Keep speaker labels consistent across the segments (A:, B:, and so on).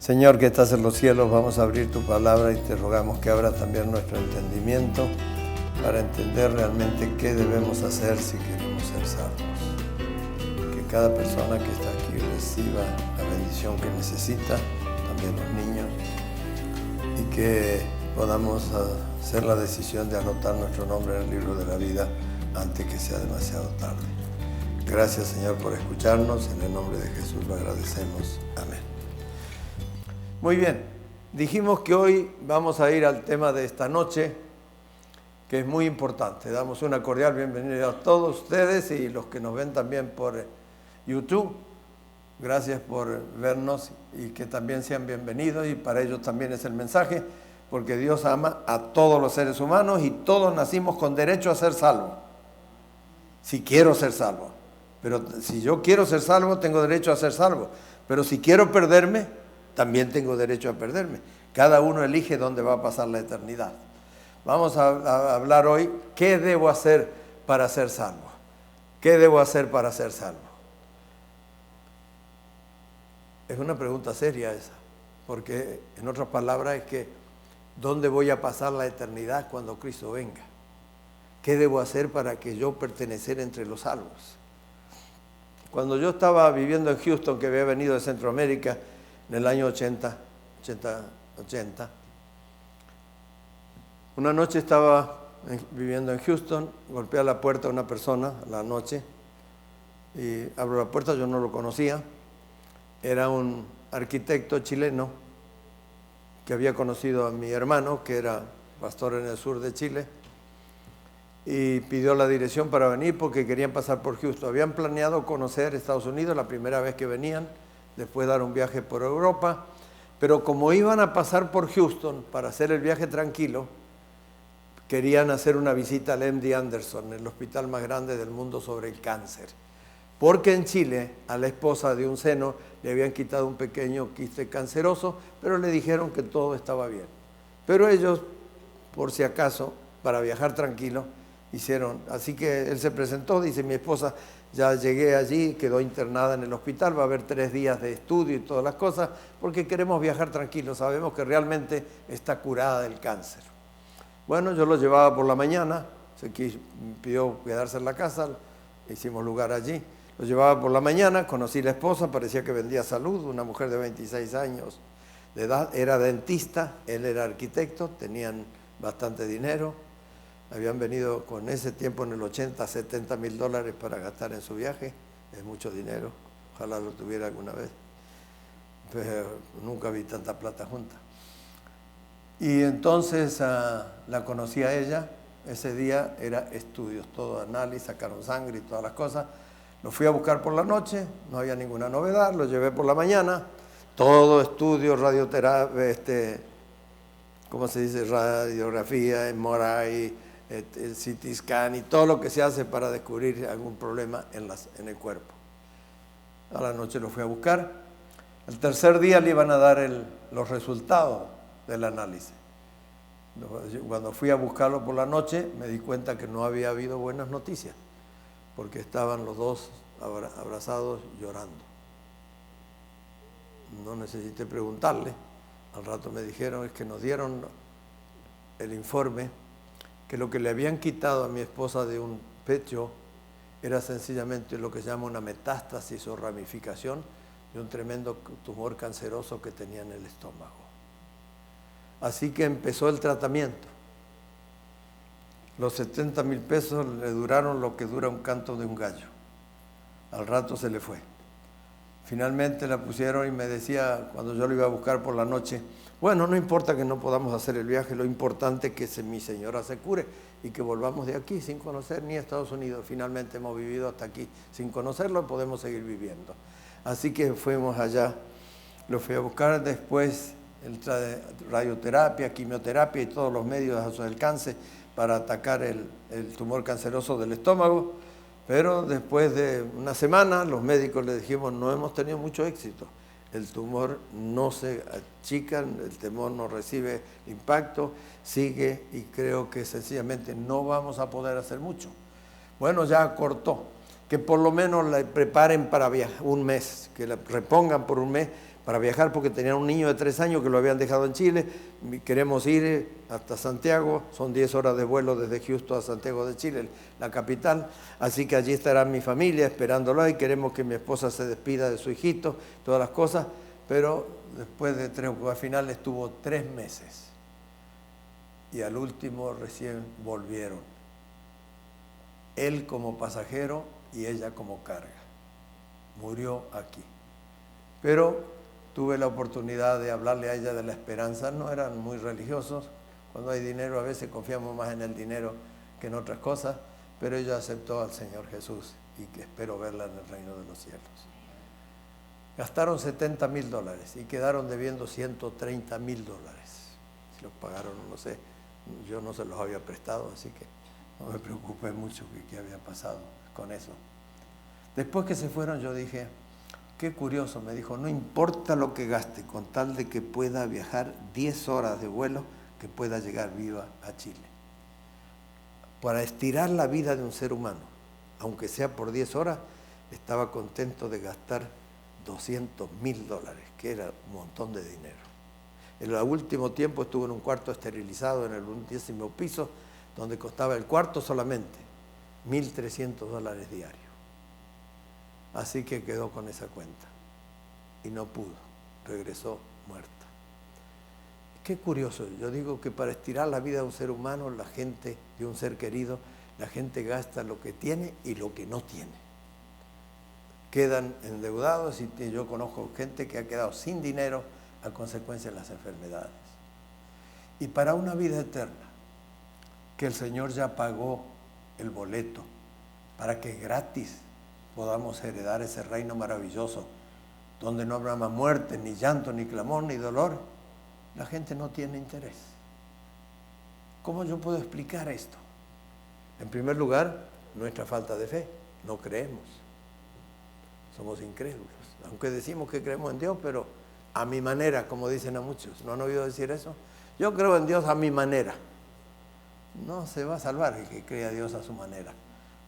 A: Señor que estás en los cielos, vamos a abrir tu palabra y te rogamos que abra también nuestro entendimiento para entender realmente qué debemos hacer si queremos ser salvos. Que cada persona que está aquí reciba la bendición que necesita, también los niños, y que podamos hacer la decisión de anotar nuestro nombre en el libro de la vida antes que sea demasiado tarde. Gracias, Señor, por escucharnos. En el nombre de Jesús lo agradecemos. Amén. Muy bien, dijimos que hoy vamos a ir al tema de esta noche, que es muy importante. Damos una cordial bienvenida a todos ustedes y los que nos ven también por YouTube. Gracias por vernos y que también sean bienvenidos, y para ellos también es el mensaje, porque Dios ama a todos los seres humanos y todos nacimos con derecho a ser salvos. Si quiero ser salvo. Pero si yo quiero ser salvo, tengo derecho a ser salvo. Pero si quiero perderme, también tengo derecho a perderme. Cada uno elige dónde va a pasar la eternidad. Vamos a hablar hoy, ¿qué debo hacer para ser salvo? ¿Qué debo hacer para ser salvo? Es una pregunta seria esa, porque en otras palabras es que ¿dónde voy a pasar la eternidad cuando Cristo venga? ¿Qué debo hacer para que yo pertenecer entre los salvos? Cuando yo estaba viviendo en Houston, que había venido de Centroamérica en el año 80, una noche estaba viviendo en Houston, golpeé a la puerta a una persona a la noche y abro la puerta, yo no lo conocía, era un arquitecto chileno que había conocido a mi hermano, que era pastor en el sur de Chile, y pidió la dirección para venir porque querían pasar por Houston. Habían planeado conocer Estados Unidos la primera vez que venían, después dar un viaje por Europa, pero como iban a pasar por Houston para hacer el viaje tranquilo, querían hacer una visita al MD Anderson, el hospital más grande del mundo sobre el cáncer, porque en Chile a la esposa de un seno le habían quitado un pequeño quiste canceroso, pero le dijeron que todo estaba bien. Pero ellos, por si acaso, para viajar tranquilo, hicieron, así que él se presentó, dice: mi esposa, ya llegué allí, quedó internada en el hospital, va a haber 3 días de estudio y todas las cosas, porque queremos viajar tranquilos, sabemos que realmente está curada del cáncer. Bueno, yo lo llevaba por la mañana, se pidió quedarse en la casa, hicimos lugar allí, lo llevaba por la mañana, conocí a la esposa, parecía que vendía salud, una mujer de 26 años de edad, era dentista, él era arquitecto, tenían bastante dinero. Habían venido con ese tiempo en el 80, $70,000 para gastar en su viaje. Es mucho dinero. Ojalá lo tuviera alguna vez. Pero nunca vi tanta plata junta. Y entonces la conocí a ella. Ese día era estudios, todo análisis, sacaron sangre y todas las cosas. Lo fui a buscar por la noche, no había ninguna novedad. Lo llevé por la mañana. Todo estudio, radioterapia, ¿cómo se dice? Radiografía, MRI, el CT scan y todo lo que se hace para descubrir algún problema en el cuerpo. A la noche lo fui a buscar. El tercer día le iban a dar los resultados del análisis. Cuando fui a buscarlo por la noche me di cuenta que no había habido buenas noticias, porque estaban los dos abrazados llorando. No necesité preguntarle. Al rato me dijeron, es que nos dieron el informe, que lo que le habían quitado a mi esposa de un pecho era sencillamente lo que se llama una metástasis o ramificación de un tremendo tumor canceroso que tenía en el estómago. Así que empezó el tratamiento. Los 70,000 pesos le duraron lo que dura un canto de un gallo. Al rato se le fue. Finalmente la pusieron y me decía, cuando yo lo iba a buscar por la noche, bueno, no importa que no podamos hacer el viaje, lo importante es que mi señora se cure y que volvamos de aquí sin conocer ni Estados Unidos. Finalmente hemos vivido hasta aquí sin conocerlo, podemos seguir viviendo. Así que fuimos allá, lo fui a buscar, después el radioterapia, quimioterapia y todos los medios a su alcance para atacar el tumor canceroso del estómago. Pero después de una semana los médicos le dijimos, no hemos tenido mucho éxito. El tumor no se achica, el tumor no recibe impacto, sigue y creo que sencillamente no vamos a poder hacer mucho. Bueno, ya acortó, que por lo menos la preparen para viajar un mes, que la repongan por un mes para viajar porque tenían un niño de 3 años que lo habían dejado en Chile. Queremos ir hasta Santiago, son 10 horas de vuelo desde Houston a Santiago de Chile, la capital, así que allí estará mi familia esperándolo y queremos que mi esposa se despida de su hijito, todas las cosas, pero después de 3 al final estuvo 3 meses y al último recién volvieron, él como pasajero y ella como carga, murió aquí, pero tuve la oportunidad de hablarle a ella de la esperanza. No eran muy religiosos. Cuando hay dinero a veces confiamos más en el dinero que en otras cosas, pero ella aceptó al Señor Jesús y que espero verla en el reino de los cielos. Gastaron $70,000 y quedaron debiendo $130,000. Si los pagaron, no sé, yo no se los había prestado, así que no me preocupé mucho qué había pasado con eso. Después que se fueron yo dije, qué curioso, me dijo, no importa lo que gaste, con tal de que pueda viajar 10 horas de vuelo, que pueda llegar viva a Chile. Para estirar la vida de un ser humano, aunque sea por 10 horas, estaba contento de gastar $200,000, que era un montón de dinero. En el último tiempo estuve en un cuarto esterilizado en el 10º piso, donde costaba el cuarto solamente $1,300 diarios. Así que quedó con esa cuenta y no pudo, regresó muerta. Qué curioso, yo digo que para estirar la vida de un ser humano, la gente, de un ser querido, la gente gasta lo que tiene y lo que no tiene. Quedan endeudados y yo conozco gente que ha quedado sin dinero a consecuencia de las enfermedades. Y para una vida eterna, que el Señor ya pagó el boleto para que gratis podamos heredar ese reino maravilloso, donde no habrá más muerte, ni llanto, ni clamor, ni dolor, la gente no tiene interés. ¿Cómo yo puedo explicar esto? En primer lugar, nuestra falta de fe. No creemos. Somos incrédulos. Aunque decimos que creemos en Dios, pero a mi manera, como dicen a muchos. ¿No han oído decir eso? Yo creo en Dios a mi manera. No se va a salvar el que crea a Dios a su manera.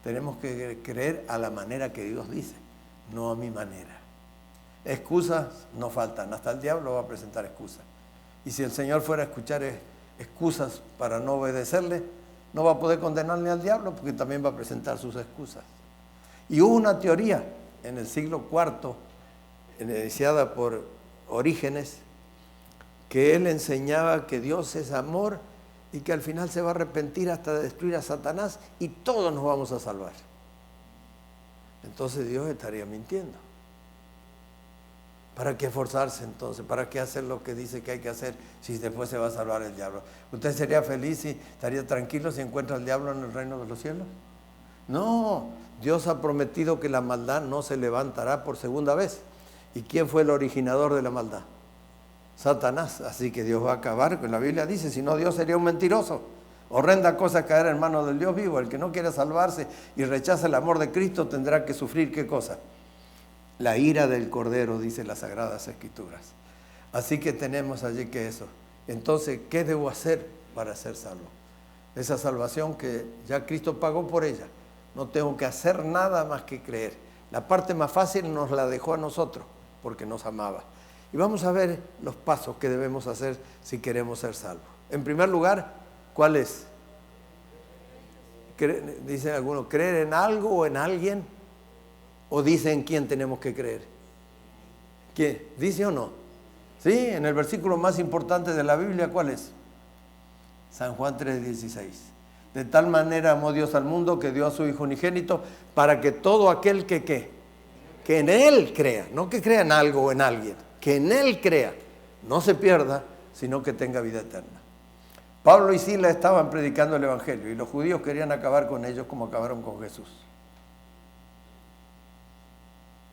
A: Tenemos que creer a la manera que Dios dice, no a mi manera. Excusas no faltan, hasta el diablo va a presentar excusas. Y si el Señor fuera a escuchar excusas para no obedecerle, no va a poder condenarle al diablo porque también va a presentar sus excusas. Y hubo una teoría en el siglo IV, iniciada por Orígenes, que él enseñaba que Dios es amor y que al final se va a arrepentir hasta de destruir a Satanás y todos nos vamos a salvar. Entonces Dios estaría mintiendo. ¿Para qué esforzarse entonces? ¿Para qué hacer lo que dice que hay que hacer si después se va a salvar el diablo? ¿Usted sería feliz y estaría tranquilo si encuentra al diablo en el reino de los cielos? No, Dios ha prometido que la maldad no se levantará por segunda vez. ¿Y quién fue el originador de la maldad? Satanás. Así que Dios va a acabar, la Biblia dice, si no Dios sería un mentiroso. Horrenda cosa caer en manos del Dios vivo. El que no quiere salvarse y rechaza el amor de Cristo tendrá que sufrir, ¿qué cosa? La ira del Cordero, dice las Sagradas Escrituras. Así que tenemos allí que eso. Entonces, ¿qué debo hacer para ser salvo? Esa salvación que ya Cristo pagó por ella. No tengo que hacer nada más que creer. La parte más fácil nos la dejó a nosotros, porque nos amaba. Y vamos a ver los pasos que debemos hacer si queremos ser salvos. En primer lugar, ¿cuál es? Dicen algunos, ¿creer en algo o en alguien? ¿O dice en quién tenemos que creer? ¿Qué? ¿Dice o no? Sí, en el versículo más importante de la Biblia, ¿cuál es? San Juan 3:16. De tal manera amó Dios al mundo que dio a su Hijo unigénito para que todo aquel que en Él crea, no que crea en algo o en alguien, que en Él crea, no se pierda, sino que tenga vida eterna. Pablo y Silas estaban predicando el Evangelio y los judíos querían acabar con ellos como acabaron con Jesús.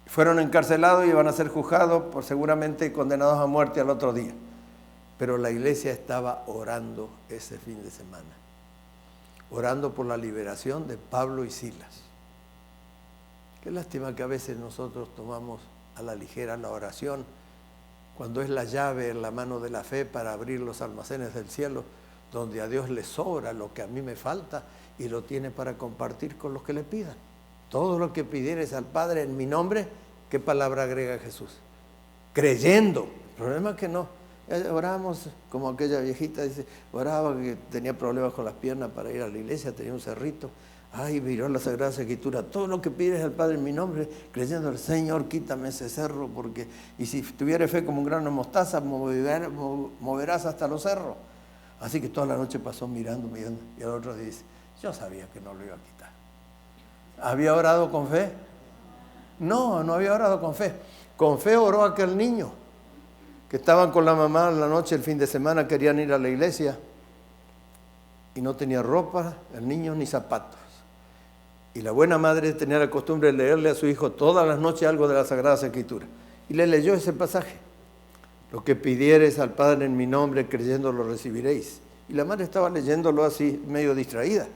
A: Fueron encarcelados y iban a ser juzgados, por seguramente condenados a muerte al otro día. Pero la iglesia estaba orando ese fin de semana, orando por la liberación de Pablo y Silas. Qué lástima que a veces nosotros tomamos a la ligera la oración, cuando es la llave en la mano de la fe para abrir los almacenes del cielo, donde a Dios le sobra lo que a mí me falta y lo tiene para compartir con los que le pidan. Todo lo que pidieres al Padre en mi nombre, ¿qué palabra agrega Jesús? creyendo. El problema es que no. Orábamos como aquella viejita, dice, oraba que tenía problemas con las piernas para ir a la iglesia, tenía un cerrito. Ay, miró la Sagrada Escritura, todo lo que pides al Padre en mi nombre, creyendo al Señor, quítame ese cerro, porque, y si tuvieras fe como un grano de mostaza, moverás hasta los cerros. Así que toda la noche pasó mirando, y al otro día dice, yo sabía que no lo iba a quitar. ¿Había orado con fe? No, no había orado con fe. Con fe oró aquel niño, que estaban con la mamá en la noche, el fin de semana, querían ir a la iglesia, y no tenía ropa, el niño, ni zapatos. Y la buena madre tenía la costumbre de leerle a su hijo todas las noches algo de la Sagrada Escritura. Y le leyó ese pasaje. Lo que pidieres al Padre en mi nombre, creyendo lo recibiréis. Y la madre estaba leyéndolo así, medio distraída.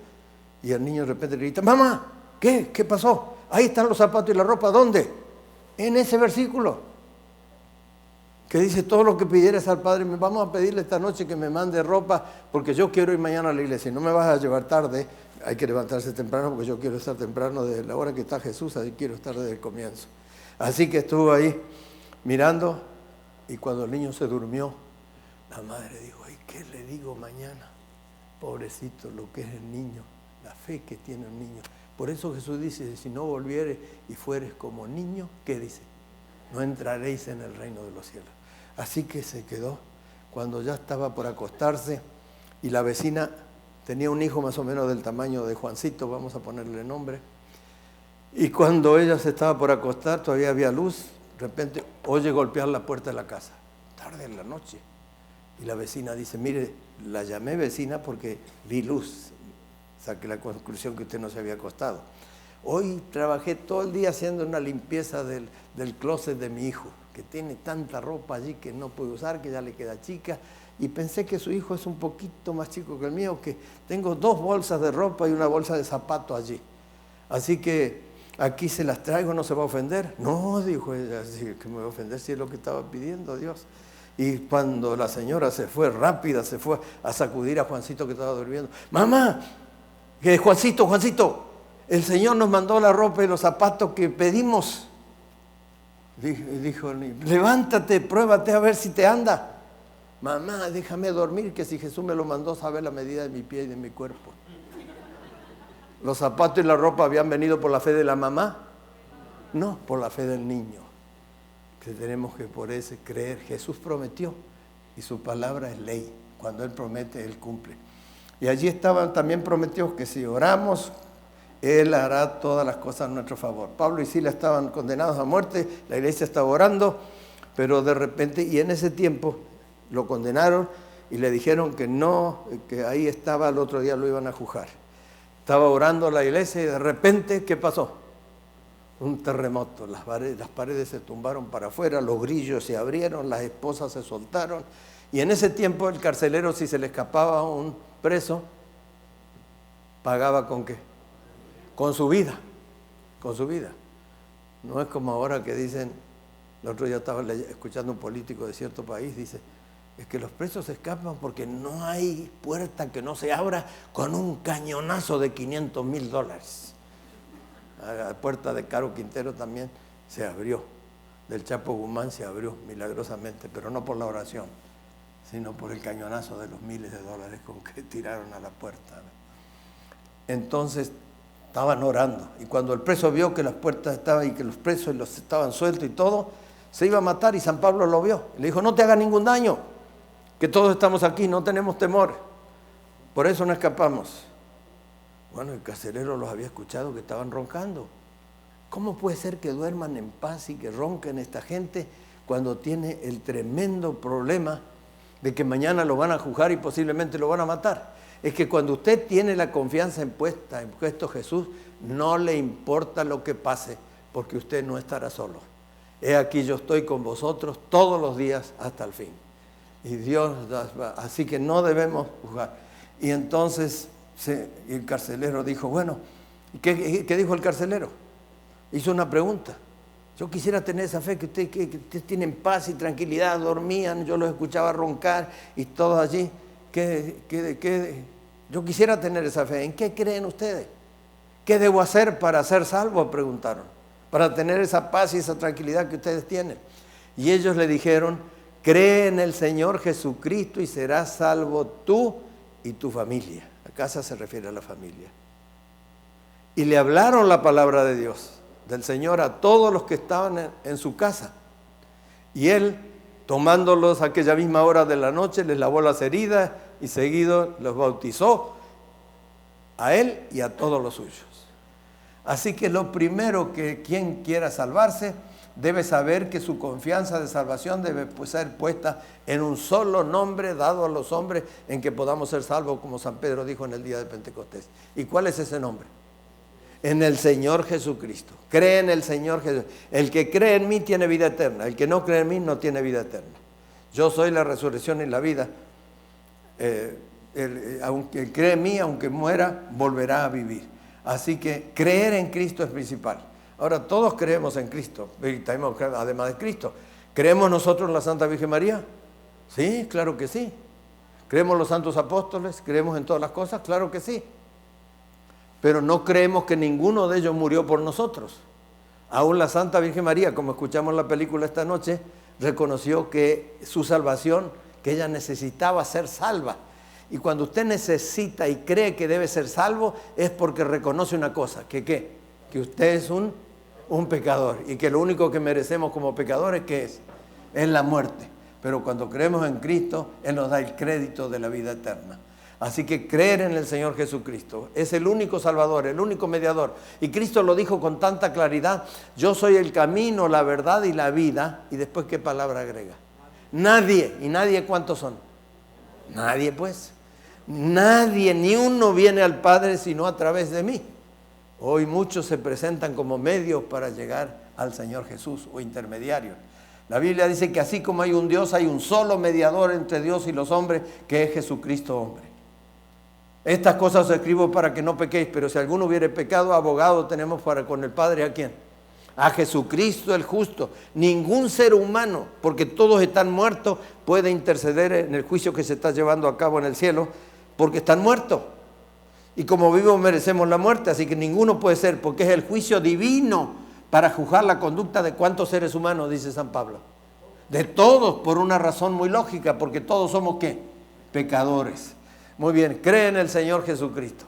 A: Y el niño de repente le grita, mamá, ¿qué? ¿Qué pasó? Ahí están los zapatos y la ropa, ¿dónde? En ese versículo. Que dice, todo lo que pidieres al Padre, vamos a pedirle esta noche que me mande ropa, porque yo quiero ir mañana a la iglesia. No me vas a llevar tarde, hay que levantarse temprano, porque yo quiero estar temprano desde la hora que está Jesús, ahí quiero estar desde el comienzo. Así que estuvo ahí mirando, y cuando el niño se durmió, la madre dijo, ¿y qué le digo mañana? Pobrecito lo que es el niño, la fe que tiene el niño. Por eso Jesús dice, si no volvieres y fueres como niño, ¿qué dice? No entraréis en el reino de los cielos. Así que se quedó cuando ya estaba por acostarse y la vecina tenía un hijo más o menos del tamaño de Juancito, vamos a ponerle nombre, y cuando ella se estaba por acostar, todavía había luz, de repente oye golpear la puerta de la casa, tarde en la noche, y la vecina dice, mire, la llamé vecina porque vi luz, saqué la conclusión que usted no se había acostado. Hoy trabajé todo el día haciendo una limpieza del closet de mi hijo, que tiene tanta ropa allí que no puede usar, que ya le queda chica, y pensé que su hijo es un poquito más chico que el mío, que tengo 2 bolsas de ropa y una bolsa de zapatos allí. Así que aquí se las traigo, ¿no se va a ofender? No, dijo ella, así que me voy a ofender si es lo que estaba pidiendo Dios. Y cuando la señora se fue rápida, se fue a sacudir a Juancito que estaba durmiendo. Mamá, Juancito, el Señor nos mandó la ropa y los zapatos que pedimos. Dijo el niño, levántate, pruébate a ver si te anda. Mamá, déjame dormir, que si Jesús me lo mandó, sabe la medida de mi pie y de mi cuerpo. ¿Los zapatos y la ropa habían venido por la fe de la mamá? No, por la fe del niño. Que tenemos que por ese creer. Jesús prometió y su palabra es ley. Cuando Él promete, Él cumple. Y allí estaban también prometidos que si oramos, Él hará todas las cosas a nuestro favor. Pablo y Silas estaban condenados a muerte, la iglesia estaba orando, pero de repente, y en ese tiempo lo condenaron y le dijeron que no, que ahí estaba, al otro día lo iban a juzgar. Estaba orando la iglesia y de repente, ¿qué pasó? Un terremoto, las paredes se tumbaron para afuera, los grillos se abrieron, las esposas se soltaron, y en ese tiempo el carcelero, si se le escapaba un preso, pagaba ¿con qué? Con su vida. No es como ahora que dicen, el otro día estaba escuchando a un político de cierto país, dice, es que los presos se escapan porque no hay puerta que no se abra con un cañonazo de $500,000. La puerta de Caro Quintero también se abrió, del Chapo Guzmán se abrió milagrosamente, pero no por la oración, sino por el cañonazo de los miles de dólares con que tiraron a la puerta. Entonces estaban orando, y cuando el preso vio que las puertas estaban y que los presos estaban sueltos y todo, se iba a matar, y San Pablo lo vio. Le dijo, no te haga ningún daño, que todos estamos aquí, no tenemos temor. Por eso no escapamos. Bueno, el carcelero los había escuchado que estaban roncando. ¿Cómo puede ser que duerman en paz y que ronquen esta gente cuando tiene el tremendo problema de que mañana lo van a juzgar y posiblemente lo van a matar? Es que cuando usted tiene la confianza en Cristo Jesús, no le importa lo que pase, porque usted no estará solo. He aquí yo estoy con vosotros todos los días hasta el fin. Y Dios, así que no debemos juzgar. Y entonces el carcelero dijo, bueno, ¿qué dijo el carcelero? Hizo una pregunta. Yo quisiera tener esa fe que ustedes tienen paz y tranquilidad, dormían, yo los escuchaba roncar y todos allí. Yo quisiera tener esa fe. ¿En qué creen ustedes? ¿Qué debo hacer para ser salvo? Preguntaron. Para tener esa paz y esa tranquilidad que ustedes tienen. Y ellos le dijeron, cree en el Señor Jesucristo y serás salvo tú y tu familia. La casa se refiere a la familia. Y le hablaron la palabra de Dios, del Señor, a todos los que estaban en su casa. Y él, tomándolos a aquella misma hora de la noche, les lavó las heridas y seguido los bautizó a él y a todos los suyos. Así que lo primero que quien quiera salvarse debe saber que su confianza de salvación debe ser puesta en un solo nombre dado a los hombres en que podamos ser salvos, como San Pedro dijo en el día de Pentecostés. ¿Y cuál es ese nombre? En el Señor Jesucristo. Cree en el Señor Jesús. El que cree en mí tiene vida eterna. El que no cree en mí no tiene vida eterna. Yo soy la resurrección y la vida. Aunque cree en mí, aunque muera, volverá a vivir. Así que creer en Cristo es principal. Ahora, todos creemos en Cristo, además de Cristo. ¿Creemos nosotros en la Santa Virgen María? Sí, claro que sí. ¿Creemos en los santos apóstoles? ¿Creemos en todas las cosas? Claro que sí. Pero no creemos que ninguno de ellos murió por nosotros. Aún la Santa Virgen María, como escuchamos en la película esta noche, reconoció que su salvación, que ella necesitaba ser salva. Y cuando usted necesita y cree que debe ser salvo, es porque reconoce una cosa, que ¿qué? Que usted es un pecador y que lo único que merecemos como pecadores, ¿qué es? Es la muerte. Pero cuando creemos en Cristo, Él nos da el crédito de la vida eterna. Así que creer en el Señor Jesucristo es el único Salvador, el único mediador. Y Cristo lo dijo con tanta claridad, yo soy el camino, la verdad y la vida. Y después, ¿qué palabra agrega? Nadie. ¿Y nadie cuántos son? Nadie, pues. Nadie, ni uno viene al Padre sino a través de mí. Hoy muchos se presentan como medios para llegar al Señor Jesús o intermediarios. La Biblia dice que así como hay un Dios, hay un solo mediador entre Dios y los hombres, que es Jesucristo hombre. Estas cosas os escribo para que no pequéis, pero si alguno hubiere pecado, abogado tenemos para con el Padre, ¿a quién? A Jesucristo el justo. Ningún ser humano, porque todos están muertos, puede interceder en el juicio que se está llevando a cabo en el cielo, porque están muertos. Y como vivos merecemos la muerte, así que ninguno puede ser, porque es el juicio divino para juzgar la conducta de cuántos seres humanos, dice San Pablo. De todos, por una razón muy lógica, porque todos somos ¿qué? Pecadores. Muy bien, cree en el Señor Jesucristo.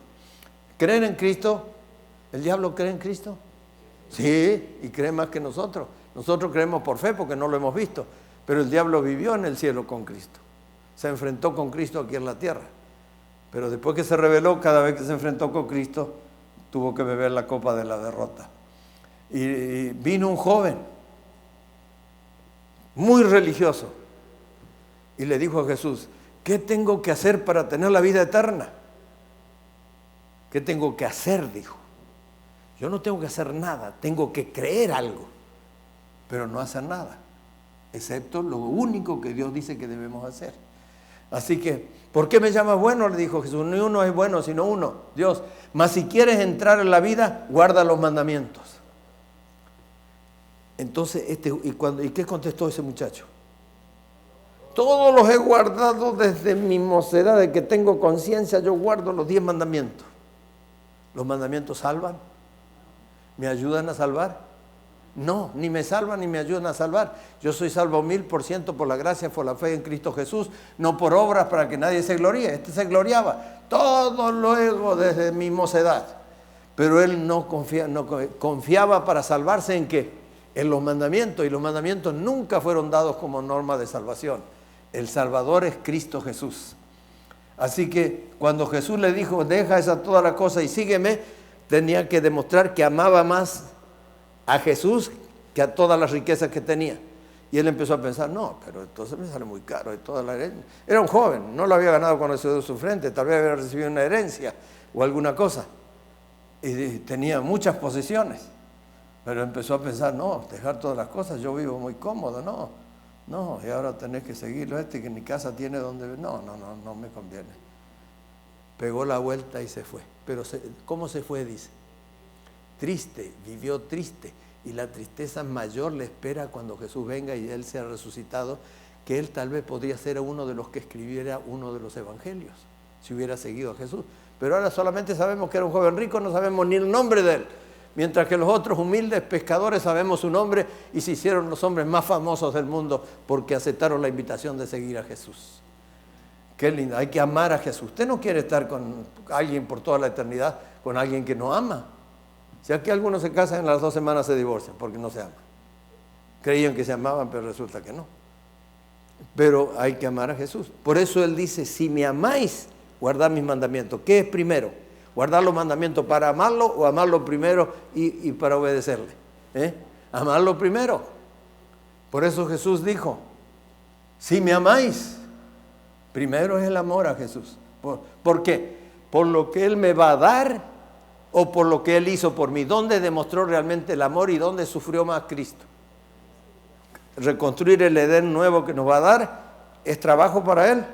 A: ¿Creen en Cristo? ¿El diablo cree en Cristo? Sí, y cree más que nosotros. Nosotros creemos por fe porque no lo hemos visto, pero el diablo vivió en el cielo con Cristo. Se enfrentó con Cristo aquí en la tierra. Pero después que se rebeló, cada vez que se enfrentó con Cristo, tuvo que beber la copa de la derrota. Y vino un joven, muy religioso, y le dijo a Jesús, ¿qué tengo que hacer para tener la vida eterna? ¿Qué tengo que hacer? Dijo. Yo no tengo que hacer nada, tengo que creer algo, pero no hacer nada, excepto lo único que Dios dice que debemos hacer. Así que, ¿por qué me llamas bueno? Le dijo Jesús. Ni uno es bueno, sino uno, Dios. Mas si quieres entrar en la vida, guarda los mandamientos. Entonces, ¿y qué contestó ese muchacho? Todos los he guardado desde mi mocedad, de que tengo conciencia, yo guardo los 10 mandamientos. ¿Los mandamientos salvan? ¿Me ayudan a salvar? No, ni me salvan ni me ayudan a salvar. Yo soy salvo 1000% por la gracia, por la fe en Cristo Jesús, no por obras para que nadie se gloríe. Este se gloriaba todo luego desde mi mocedad. Pero él no confiaba para salvarse ¿en qué? En los mandamientos. Y los mandamientos nunca fueron dados como norma de salvación. El Salvador es Cristo Jesús. Así que cuando Jesús le dijo, deja esa toda la cosa y sígueme, tenía que demostrar que amaba más a Jesús que a todas las riquezas que tenía. Y él empezó a pensar, no, pero entonces me sale muy caro. Era un joven, no lo había ganado cuando se dio su frente, tal vez había recibido una herencia o alguna cosa. Y tenía muchas posesiones. Pero empezó a pensar, no, dejar todas las cosas, yo vivo muy cómodo, no, y ahora tenés que seguirlo que ni casa tiene donde... No me conviene. Pegó la vuelta y se fue. Pero ¿cómo se fue? Dice. Triste, vivió triste. Y la tristeza mayor le espera cuando Jesús venga y Él sea resucitado, que Él tal vez podría ser uno de los que escribiera uno de los evangelios, si hubiera seguido a Jesús. Pero ahora solamente sabemos que era un joven rico, no sabemos ni el nombre de Él. mientras que los otros humildes pescadores sabemos su nombre y se hicieron los hombres más famosos del mundo porque aceptaron la invitación de seguir a Jesús. Qué lindo, hay que amar a Jesús. Usted no quiere estar con alguien por toda la eternidad, con alguien que no ama. Si aquí algunos se casan, en las 2 semanas se divorcian porque no se aman. Creían que se amaban, pero resulta que no. Pero hay que amar a Jesús. Por eso Él dice, si me amáis, guardad mis mandamientos. ¿Qué es primero? ¿Guardar los mandamientos para amarlo o amarlo primero y para obedecerle? Amarlo primero. Por eso Jesús dijo, si me amáis, primero es el amor a Jesús. ¿Por qué? ¿Por lo que Él me va a dar o por lo que Él hizo por mí? ¿Dónde demostró realmente el amor y dónde sufrió más Cristo? ¿Reconstruir el Edén nuevo que nos va a dar es trabajo para Él?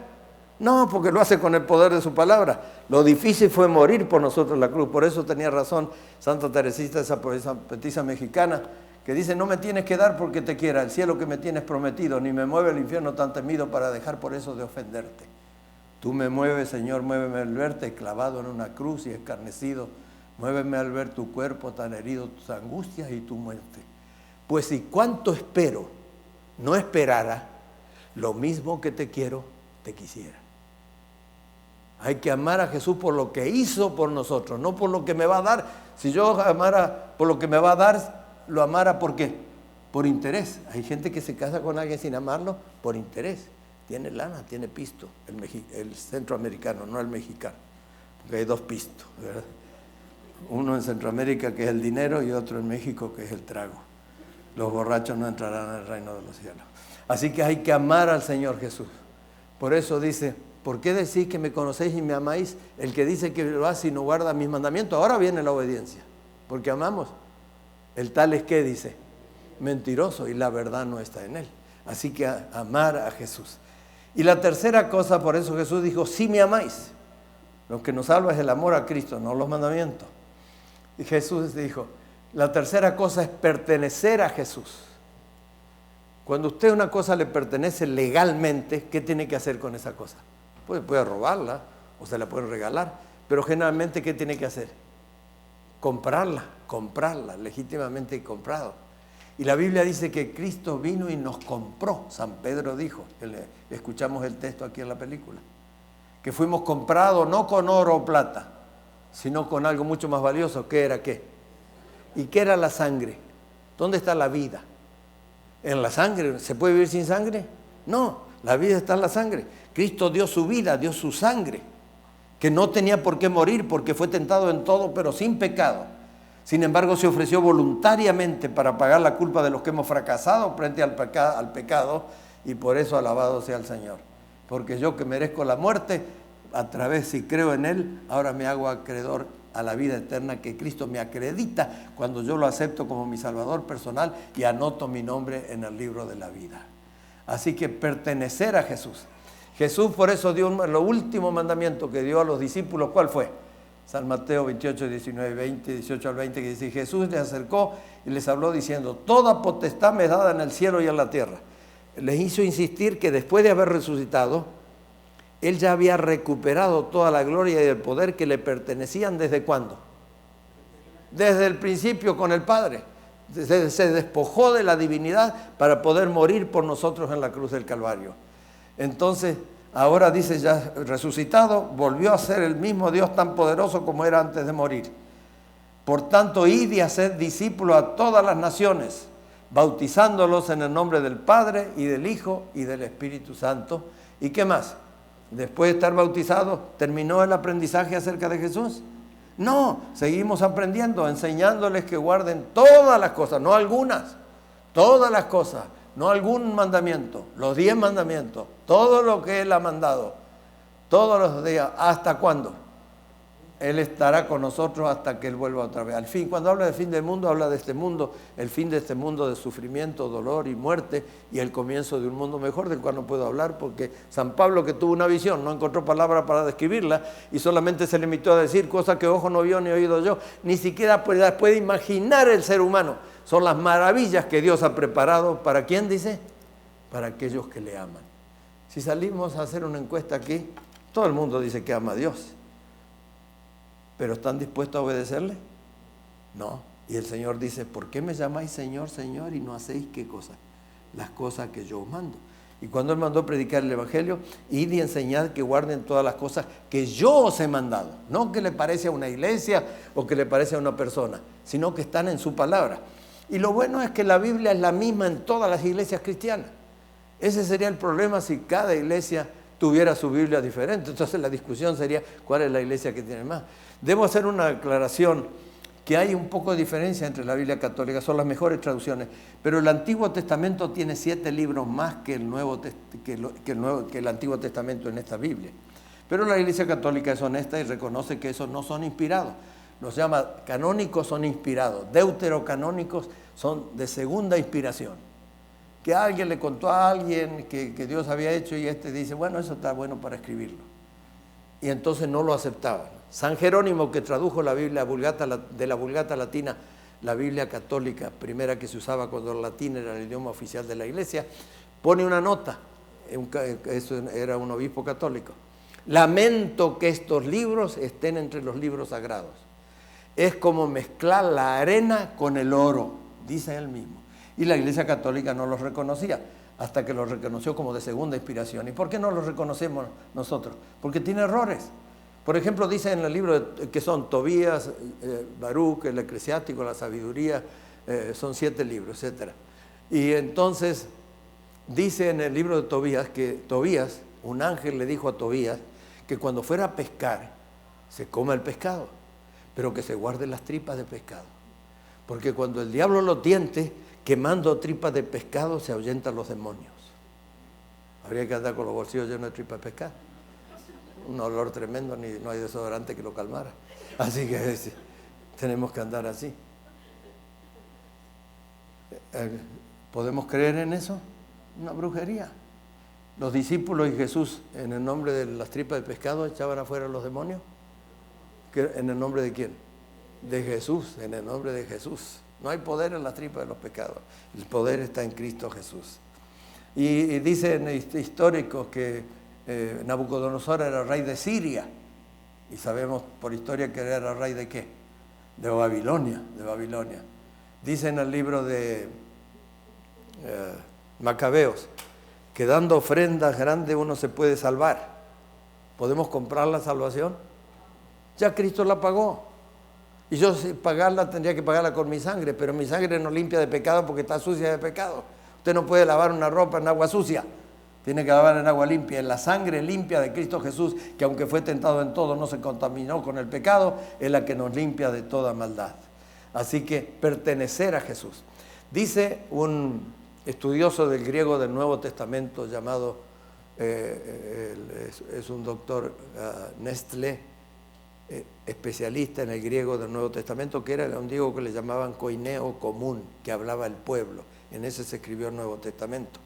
A: No, porque lo hace con el poder de su palabra. Lo difícil fue morir por nosotros en la cruz. Por eso tenía razón Santa Teresita, esa poetisa mexicana, que dice, no me tienes que dar porque te quiera, el cielo que me tienes prometido, ni me mueve el infierno tan temido para dejar por eso de ofenderte. Tú me mueves, Señor, muéveme al verte clavado en una cruz y escarnecido. Muéveme al ver tu cuerpo tan herido, tus angustias y tu muerte. Pues si cuánto espero no esperara, lo mismo que te quiero, te quisiera. Hay que amar a Jesús por lo que hizo por nosotros, no por lo que me va a dar. Si yo amara por lo que me va a dar, lo amara ¿por qué? Por interés. Hay gente que se casa con alguien sin amarlo por interés. Tiene lana, tiene pisto, el centroamericano, no el mexicano, porque hay 2 pistos, ¿verdad? Uno en Centroamérica que es el dinero y otro en México que es el trago. Los borrachos no entrarán en el reino de los cielos. Así que hay que amar al Señor Jesús. Por eso dice, ¿por qué decís que me conocéis y me amáis? El que dice que lo hace y no guarda mis mandamientos, ahora viene la obediencia, porque amamos. El tal es que dice, mentiroso, y la verdad no está en él. Así que amar a Jesús. Y la tercera cosa, por eso Jesús dijo, si me amáis. Lo que nos salva es el amor a Cristo, no los mandamientos. Y Jesús dijo, la tercera cosa es pertenecer a Jesús. Cuando usted una cosa le pertenece legalmente, ¿qué tiene que hacer con esa cosa? Pues puede robarla o se la puede regalar, pero generalmente ¿qué tiene que hacer? Comprarla, legítimamente comprado. Y la Biblia dice que Cristo vino y nos compró. San Pedro dijo, escuchamos el texto aquí en la película, que fuimos comprados no con oro o plata, sino con algo mucho más valioso. ¿Qué era qué? ¿Y qué era la sangre? ¿Dónde está la vida? ¿En la sangre? ¿Se puede vivir sin sangre? No, la vida está en la sangre. Cristo dio su vida, dio su sangre, que no tenía por qué morir porque fue tentado en todo, pero sin pecado. Sin embargo, se ofreció voluntariamente para pagar la culpa de los que hemos fracasado frente al pecado, y por eso alabado sea el Señor. Porque yo que merezco la muerte, a través, si creo en Él, ahora me hago acreedor a la vida eterna que Cristo me acredita cuando yo lo acepto como mi Salvador personal y anoto mi nombre en el libro de la vida. Así que pertenecer a Jesús. Jesús por eso dio lo último mandamiento que dio a los discípulos. ¿Cuál fue? San Mateo 28, 19, 20, 18 al 20, que dice, Jesús les acercó y les habló diciendo, toda potestad me es dada en el cielo y en la tierra. Les hizo insistir que después de haber resucitado, Él ya había recuperado toda la gloria y el poder que le pertenecían. ¿Desde cuándo? Desde el principio con el Padre. Se despojó de la divinidad para poder morir por nosotros en la cruz del Calvario. Entonces, ahora dice ya resucitado, volvió a ser el mismo Dios tan poderoso como era antes de morir. Por tanto, id y haced discípulos a todas las naciones, bautizándolos en el nombre del Padre y del Hijo y del Espíritu Santo. ¿Y qué más? Después de estar bautizados, ¿terminó el aprendizaje acerca de Jesús? No, seguimos aprendiendo, enseñándoles que guarden todas las cosas, no algunas, todas las cosas, no algún mandamiento, los 10 mandamientos, todo lo que Él ha mandado, todos los días. ¿Hasta cuándo? Él estará con nosotros hasta que Él vuelva otra vez. Al fin, cuando habla del fin del mundo, habla de este mundo, el fin de este mundo de sufrimiento, dolor y muerte, y el comienzo de un mundo mejor, del cual no puedo hablar, porque San Pablo, que tuvo una visión, no encontró palabras para describirla, y solamente se limitó a decir cosas que ojo no vio ni oído yo, ni siquiera puede imaginar el ser humano. Son las maravillas que Dios ha preparado, ¿para quién dice? Para aquellos que le aman. Si salimos a hacer una encuesta aquí, todo el mundo dice que ama a Dios. ¿Pero están dispuestos a obedecerle? No. Y el Señor dice, ¿por qué me llamáis Señor, Señor, y no hacéis qué cosa? Las cosas que yo os mando. Y cuando Él mandó predicar el Evangelio, id y enseñad que guarden todas las cosas que yo os he mandado. No que le parece a una iglesia o que le parece a una persona, sino que están en su palabra. Y lo bueno es que la Biblia es la misma en todas las iglesias cristianas. Ese sería el problema si cada iglesia tuviera su Biblia diferente. Entonces la discusión sería, ¿cuál es la iglesia que tiene más? Debo hacer una aclaración, que hay un poco de diferencia entre la Biblia católica, son las mejores traducciones, pero el Antiguo Testamento tiene 7 libros más que el Antiguo Testamento en esta Biblia. Pero la Iglesia Católica es honesta y reconoce que esos no son inspirados. Los llama canónicos, son inspirados. Deuterocanónicos son de segunda inspiración. Que alguien le contó a alguien que Dios había hecho y dice, bueno, eso está bueno para escribirlo. Y entonces no lo aceptaban. San Jerónimo, que tradujo la Biblia de la Vulgata latina, la Biblia católica, primera que se usaba cuando el latín era el idioma oficial de la iglesia, pone una nota, eso era un obispo católico: lamento que estos libros estén entre los libros sagrados. Es como mezclar la arena con el oro, dice él mismo. Y la Iglesia Católica no los reconocía, hasta que los reconoció como de segunda inspiración. ¿Y por qué no los reconocemos nosotros? Porque tiene errores. Por ejemplo, dice en el libro que son Tobías, Baruch, el Eclesiástico, la Sabiduría, son 7 libros, etc. Y entonces dice en el libro de Tobías que Tobías, un ángel le dijo a Tobías que cuando fuera a pescar, se coma el pescado, pero que se guarde las tripas de pescado. Porque cuando el diablo lo tiente, quemando tripas de pescado, se ahuyentan los demonios. Habría que andar con los bolsillos llenos de tripas de pescado. Un olor tremendo, no hay desodorante que lo calmara. Así que tenemos que andar así. ¿Podemos creer en eso? Una brujería. Los discípulos y Jesús, en el nombre de las tripas de pescado, echaban afuera a los demonios. ¿En el nombre de quién? De Jesús, en el nombre de Jesús. No hay poder en las tripas de los pescados. El poder está en Cristo Jesús. Y dicen históricos que Nabucodonosor era rey de Siria, y sabemos por historia que era rey de ¿qué? De Babilonia, Dice en el libro de Macabeos que dando ofrendas grandes uno se puede salvar. ¿Podemos comprar la salvación? Ya Cristo la pagó, y yo si pagarla tendría que pagarla con mi sangre, pero mi sangre no limpia de pecado porque está sucia de pecado. Usted no puede lavar una ropa en agua sucia. Tiene que lavar en agua limpia, en la sangre limpia de Cristo Jesús, que aunque fue tentado en todo, no se contaminó con el pecado, es la que nos limpia de toda maldad. Así que pertenecer a Jesús. Dice un estudioso del griego del Nuevo Testamento llamado, es un doctor Nestlé, especialista en el griego del Nuevo Testamento, que era un griego que le llamaban koineo común, que hablaba el pueblo. En ese se escribió el Nuevo Testamento.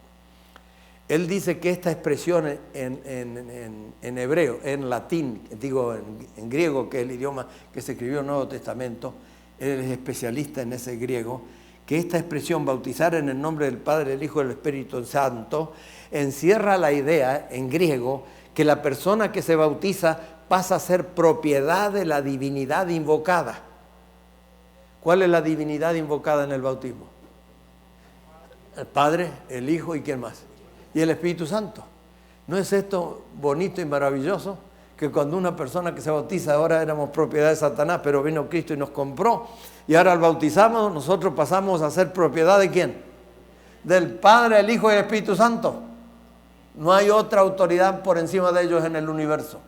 A: Él dice que esta expresión en hebreo, en latín, en griego, que es el idioma que se escribió en el Nuevo Testamento, él es especialista en ese griego, que esta expresión, bautizar en el nombre del Padre, del Hijo y del Espíritu Santo, encierra la idea, en griego, que la persona que se bautiza pasa a ser propiedad de la divinidad invocada. ¿Cuál es la divinidad invocada en el bautismo? El Padre, el Hijo y ¿quién más? Y el Espíritu Santo. ¿No es esto bonito y maravilloso? Que cuando una persona que se bautiza, ahora éramos propiedad de Satanás, pero vino Cristo y nos compró, y ahora al bautizarnos nosotros pasamos a ser propiedad ¿de quién? Del Padre, el Hijo y el Espíritu Santo. No hay otra autoridad por encima de ellos en el universo.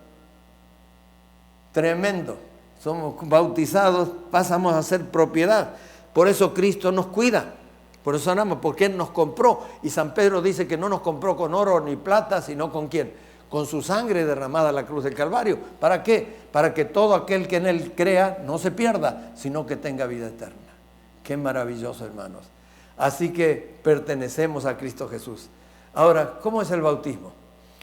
A: Tremendo. Somos bautizados, pasamos a ser propiedad. Por eso Cristo nos cuida. Por eso amamos, porque Él nos compró. Y San Pedro dice que no nos compró con oro ni plata, sino ¿con quién? Con su sangre derramada en la cruz del Calvario. ¿Para qué? Para que todo aquel que en Él crea no se pierda, sino que tenga vida eterna. Qué maravilloso, hermanos. Así que pertenecemos a Cristo Jesús. Ahora, ¿cómo es el bautismo?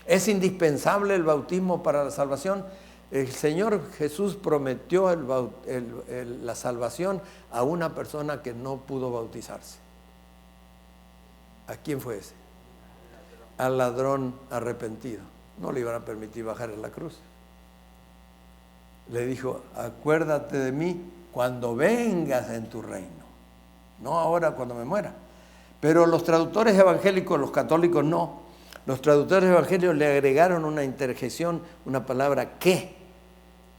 A: ¿Es indispensable el bautismo para la salvación? El Señor Jesús prometió la salvación a una persona que no pudo bautizarse. ¿A quién fue ese? Al ladrón arrepentido. No le iban a permitir bajar en la cruz. Le dijo, acuérdate de mí cuando vengas en tu reino. No ahora cuando me muera. Pero los traductores evangélicos, los católicos no. Los traductores evangélicos le agregaron una interjección, una palabra que,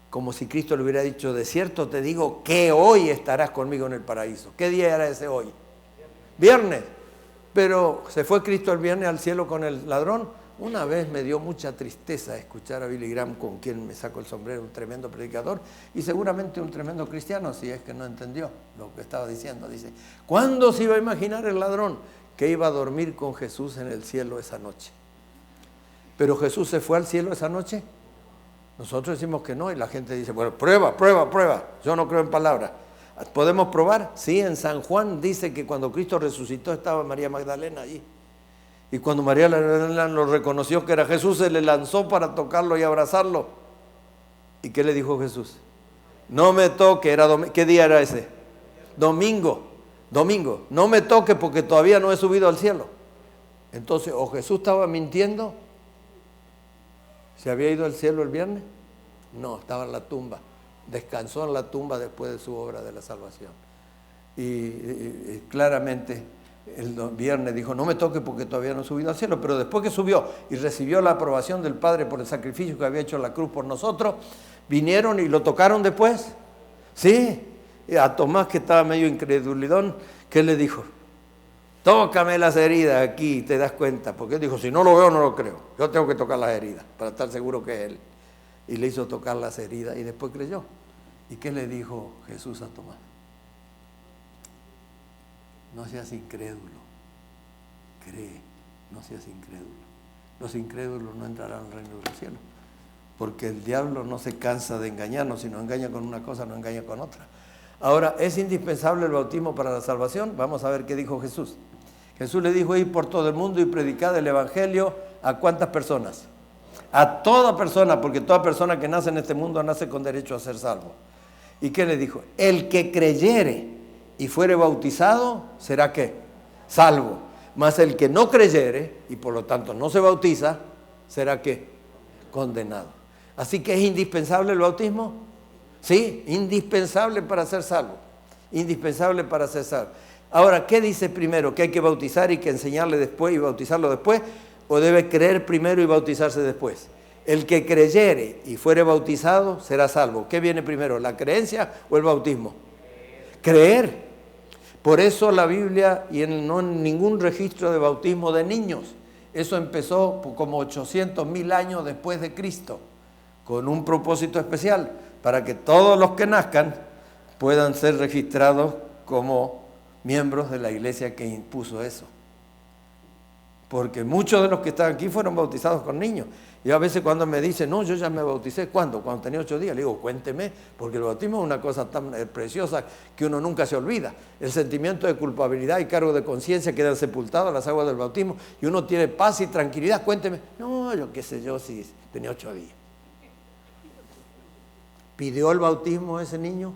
A: como si Cristo le hubiera dicho, de cierto te digo que hoy estarás conmigo en el paraíso. ¿Qué día era ese hoy? Viernes. Pero se fue Cristo el viernes al cielo con el ladrón. Una vez me dio mucha tristeza escuchar a Billy Graham, con quien me saco el sombrero, un tremendo predicador y seguramente un tremendo cristiano, si es que no entendió lo que estaba diciendo. Dice, ¿cuándo se iba a imaginar el ladrón que iba a dormir con Jesús en el cielo esa noche? ¿Pero Jesús se fue al cielo esa noche? Nosotros decimos que no y la gente dice, bueno, prueba. Yo no creo en palabras. ¿Podemos probar? Sí, en San Juan dice que cuando Cristo resucitó estaba María Magdalena allí. Y cuando María Magdalena lo reconoció que era Jesús, se le lanzó para tocarlo y abrazarlo. ¿Y qué le dijo Jesús? No me toque, ¿qué día era ese? Domingo. No me toque porque todavía no he subido al cielo. Entonces, o Jesús estaba mintiendo. ¿Se había ido al cielo el viernes? No, estaba en la tumba. Descansó en la tumba después de su obra de la salvación. Y claramente el viernes dijo, no me toque porque todavía no he subido al cielo, pero después que subió y recibió la aprobación del Padre por el sacrificio que había hecho en la cruz por nosotros, vinieron y lo tocaron después. Sí, y a Tomás, que estaba medio incredulidón, ¿qué le dijo? Tócame las heridas aquí, te das cuenta, porque él dijo, si no lo veo no lo creo, yo tengo que tocar las heridas para estar seguro que es él. Y le hizo tocar las heridas y después creyó. ¿Y qué le dijo Jesús a Tomás? No seas incrédulo, cree, no seas incrédulo. Los incrédulos no entrarán al reino del cielo, porque el diablo no se cansa de engañarnos, si nos engaña con una cosa, no engaña con otra. Ahora, ¿es indispensable el bautismo para la salvación? Vamos a ver qué dijo Jesús. Jesús le dijo, ir por todo el mundo y predicar el evangelio ¿a cuántas personas? A toda persona, porque toda persona que nace en este mundo nace con derecho a ser salvo. ¿Y qué le dijo? El que creyere y fuere bautizado, ¿será qué? Salvo. Mas el que no creyere, y por lo tanto no se bautiza, ¿será qué? Condenado. Así que ¿es indispensable el bautismo? Sí, indispensable para ser salvo. Indispensable para ser salvo. Ahora, ¿qué dice primero? ¿Que hay que bautizar y que enseñarle después y bautizarlo después? ¿O debe creer primero y bautizarse después? El que creyere y fuere bautizado será salvo. ¿Qué viene primero, la creencia o el bautismo? Creer. Por eso la Biblia y no en ningún registro de bautismo de niños. Eso empezó como 800,000 años después de Cristo, con un propósito especial, para que todos los que nazcan puedan ser registrados como miembros de la iglesia que impuso eso. Porque muchos de los que están aquí fueron bautizados con niños. Y a veces cuando me dicen, no, yo ya me bauticé, ¿cuándo? Cuando tenía 8 días. Le digo, cuénteme, porque el bautismo es una cosa tan preciosa que uno nunca se olvida. El sentimiento de culpabilidad y cargo de conciencia quedan sepultados en las aguas del bautismo y uno tiene paz y tranquilidad. Cuénteme, no, yo qué sé yo, si tenía 8 días. ¿Pidió el bautismo ese niño?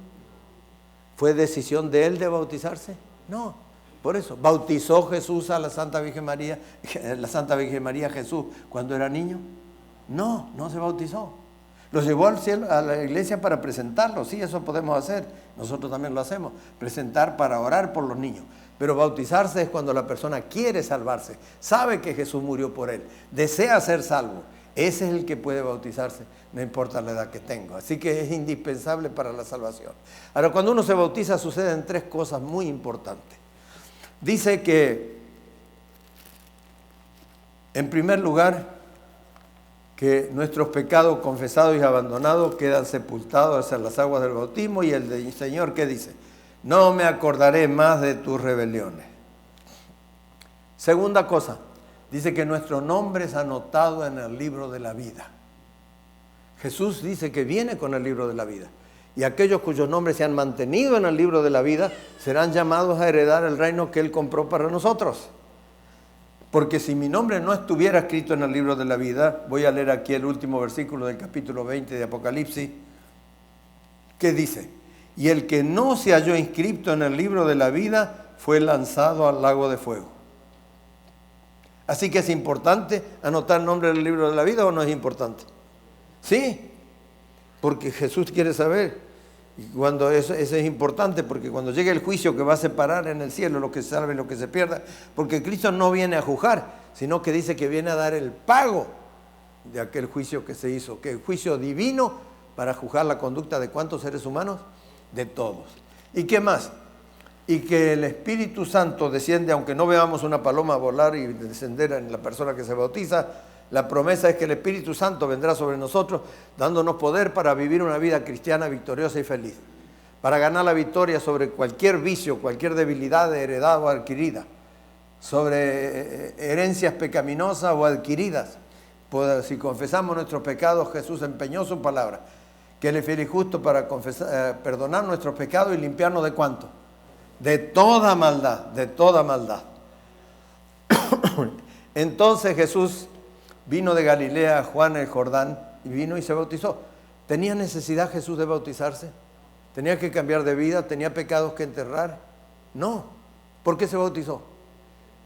A: ¿Fue decisión de él de bautizarse? No. Por eso, ¿bautizó Jesús a la Santa Virgen María Jesús cuando era niño? No, no se bautizó. Lo llevó al cielo, a la iglesia para presentarlo. Sí, eso podemos hacer. Nosotros también lo hacemos. Presentar para orar por los niños. Pero bautizarse es cuando la persona quiere salvarse. Sabe que Jesús murió por él. Desea ser salvo. Ese es el que puede bautizarse, no importa la edad que tenga. Así que es indispensable para la salvación. Ahora, cuando uno se bautiza suceden 3 cosas muy importantes. Dice que, en primer lugar, que nuestros pecados confesados y abandonados quedan sepultados en las aguas del bautismo, y el del Señor, ¿qué dice? No me acordaré más de tus rebeliones. Segunda cosa, dice que nuestro nombre es anotado en el libro de la vida. Jesús dice que viene con el libro de la vida. Y aquellos cuyos nombres se han mantenido en el libro de la vida serán llamados a heredar el reino que Él compró para nosotros. Porque si mi nombre no estuviera escrito en el libro de la vida, voy a leer aquí el último versículo del capítulo 20 de Apocalipsis, que dice, y el que no se halló inscrito en el libro de la vida fue lanzado al lago de fuego. Así que es importante anotar el nombre del libro de la vida, ¿o no es importante? Sí, porque Jesús quiere saber Y cuando eso es importante, porque cuando llegue el juicio que va a separar en el cielo lo que se salve y lo que se pierda, porque Cristo no viene a juzgar, sino que dice que viene a dar el pago de aquel juicio que se hizo, que el juicio divino para juzgar la conducta de ¿cuántos seres humanos? De todos. ¿Y qué más? Y que el Espíritu Santo desciende, aunque no veamos una paloma volar y descender en la persona que se bautiza, la promesa es que el Espíritu Santo vendrá sobre nosotros, dándonos poder para vivir una vida cristiana victoriosa y feliz, para ganar la victoria sobre cualquier vicio, cualquier debilidad heredada o adquirida, sobre herencias pecaminosas o adquiridas. Pues, si confesamos nuestros pecados, Jesús empeñó su palabra, que Él es fiel y justo para perdonar nuestros pecados y limpiarnos ¿de cuánto? De toda maldad, de toda maldad. Entonces Jesús vino de Galilea, Juan el Jordán, y vino y se bautizó. ¿Tenía necesidad Jesús de bautizarse? ¿Tenía que cambiar de vida? ¿Tenía pecados que enterrar? No. ¿Por qué se bautizó?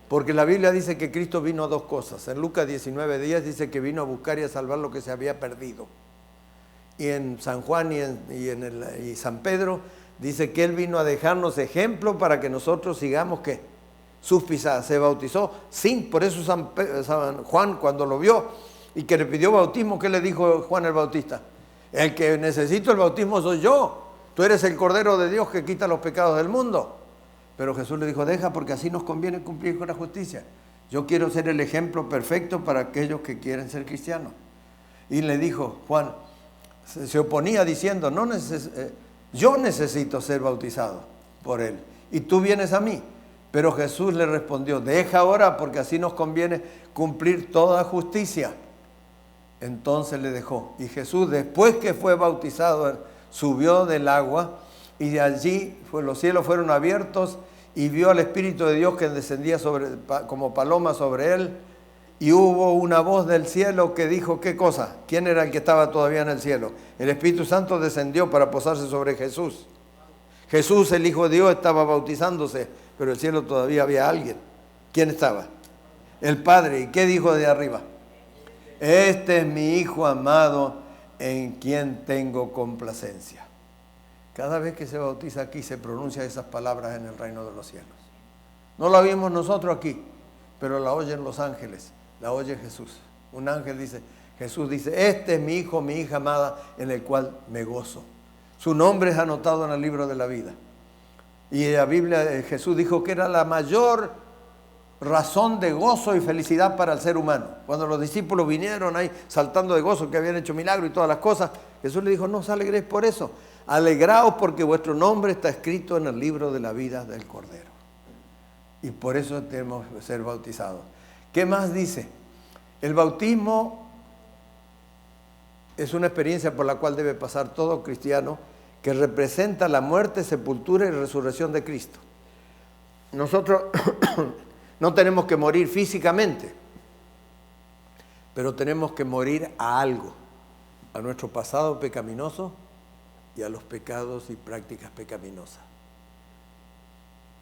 A: Porque la Biblia dice que Cristo vino a dos cosas. En Lucas 19:10 dice que vino a buscar y a salvar lo que se había perdido. Y en San Juan y San Pedro dice que Él vino a dejarnos ejemplo para que nosotros sigamos ¿qué? Sus pisadas. Se bautizó sin, por eso San Juan cuando lo vio y que le pidió bautismo, ¿qué le dijo Juan el Bautista? El que necesito el bautismo soy yo. Tú eres el Cordero de Dios que quita los pecados del mundo. Pero Jesús le dijo, deja porque así nos conviene cumplir con la justicia. Yo quiero ser el ejemplo perfecto para aquellos que quieren ser cristianos. Y le dijo Juan, se oponía diciendo, yo necesito ser bautizado por él y tú vienes a mí. Pero Jesús le respondió, deja ahora porque así nos conviene cumplir toda justicia. Entonces le dejó. Y Jesús, después que fue bautizado, subió del agua y de allí los cielos fueron abiertos y vio al Espíritu de Dios que descendía como paloma sobre él. Y hubo una voz del cielo que dijo, ¿qué cosa? ¿Quién era el que estaba todavía en el cielo? El Espíritu Santo descendió para posarse sobre Jesús. Jesús, el Hijo de Dios, estaba bautizándose, pero en el cielo todavía había alguien. ¿Quién estaba? El Padre. ¿Y qué dijo de arriba? Este es mi Hijo amado en quien tengo complacencia. Cada vez que se bautiza aquí se pronuncia esas palabras en el reino de los cielos. No la oímos nosotros aquí, pero la oyen los ángeles, la oye Jesús. Un ángel dice, Jesús dice, este es mi Hijo, mi hija amada, en el cual me gozo. Su nombre es anotado en el libro de la vida. Y en la Biblia Jesús dijo que era la mayor razón de gozo y felicidad para el ser humano. Cuando los discípulos vinieron ahí saltando de gozo que habían hecho milagro y todas las cosas, Jesús le dijo, no os alegréis por eso. Alegraos porque vuestro nombre está escrito en el libro de la vida del Cordero. Y por eso tenemos que ser bautizados. ¿Qué más dice? El bautismo es una experiencia por la cual debe pasar todo cristiano que representa la muerte, sepultura y resurrección de Cristo. Nosotros no tenemos que morir físicamente, pero tenemos que morir a algo, a nuestro pasado pecaminoso y a los pecados y prácticas pecaminosas.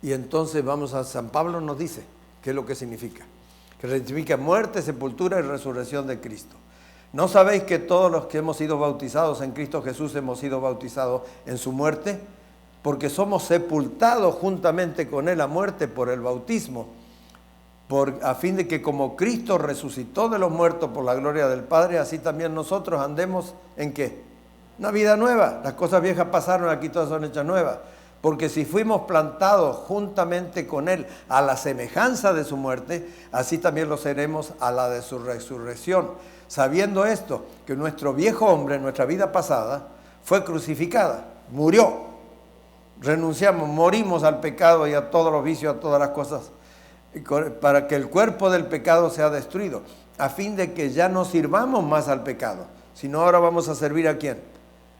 A: Y entonces vamos a San Pablo nos dice qué es lo que significa. Que significa muerte, sepultura y resurrección de Cristo. ¿No sabéis que todos los que hemos sido bautizados en Cristo Jesús hemos sido bautizados en su muerte? Porque somos sepultados juntamente con Él a muerte por el bautismo, a fin de que como Cristo resucitó de los muertos por la gloria del Padre, así también nosotros andemos ¿en qué? Una vida nueva. Las cosas viejas pasaron, aquí todas son hechas nuevas. Porque si fuimos plantados juntamente con Él a la semejanza de su muerte, así también lo seremos a la de su resurrección. Sabiendo esto, que nuestro viejo hombre, nuestra vida pasada, fue crucificada, murió. Renunciamos, morimos al pecado y a todos los vicios, a todas las cosas, para que el cuerpo del pecado sea destruido, a fin de que ya no sirvamos más al pecado, sino ahora vamos a servir ¿a quién?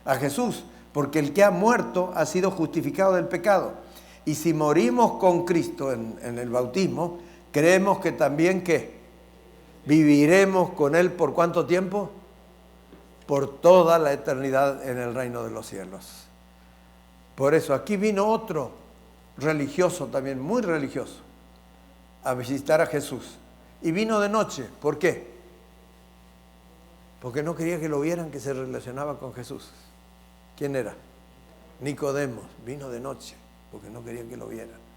A: A Jesús. Porque el que ha muerto ha sido justificado del pecado. Y si morimos con Cristo en el bautismo, creemos que también ¿qué? Viviremos con Él ¿por cuánto tiempo? Por toda la eternidad en el reino de los cielos. Por eso aquí vino otro religioso también, muy religioso, a visitar a Jesús. Y vino de noche. ¿Por qué? Porque no quería que lo vieran que se relacionaba con Jesús. ¿Quién era? Nicodemo vino de noche, porque no querían que lo vieran.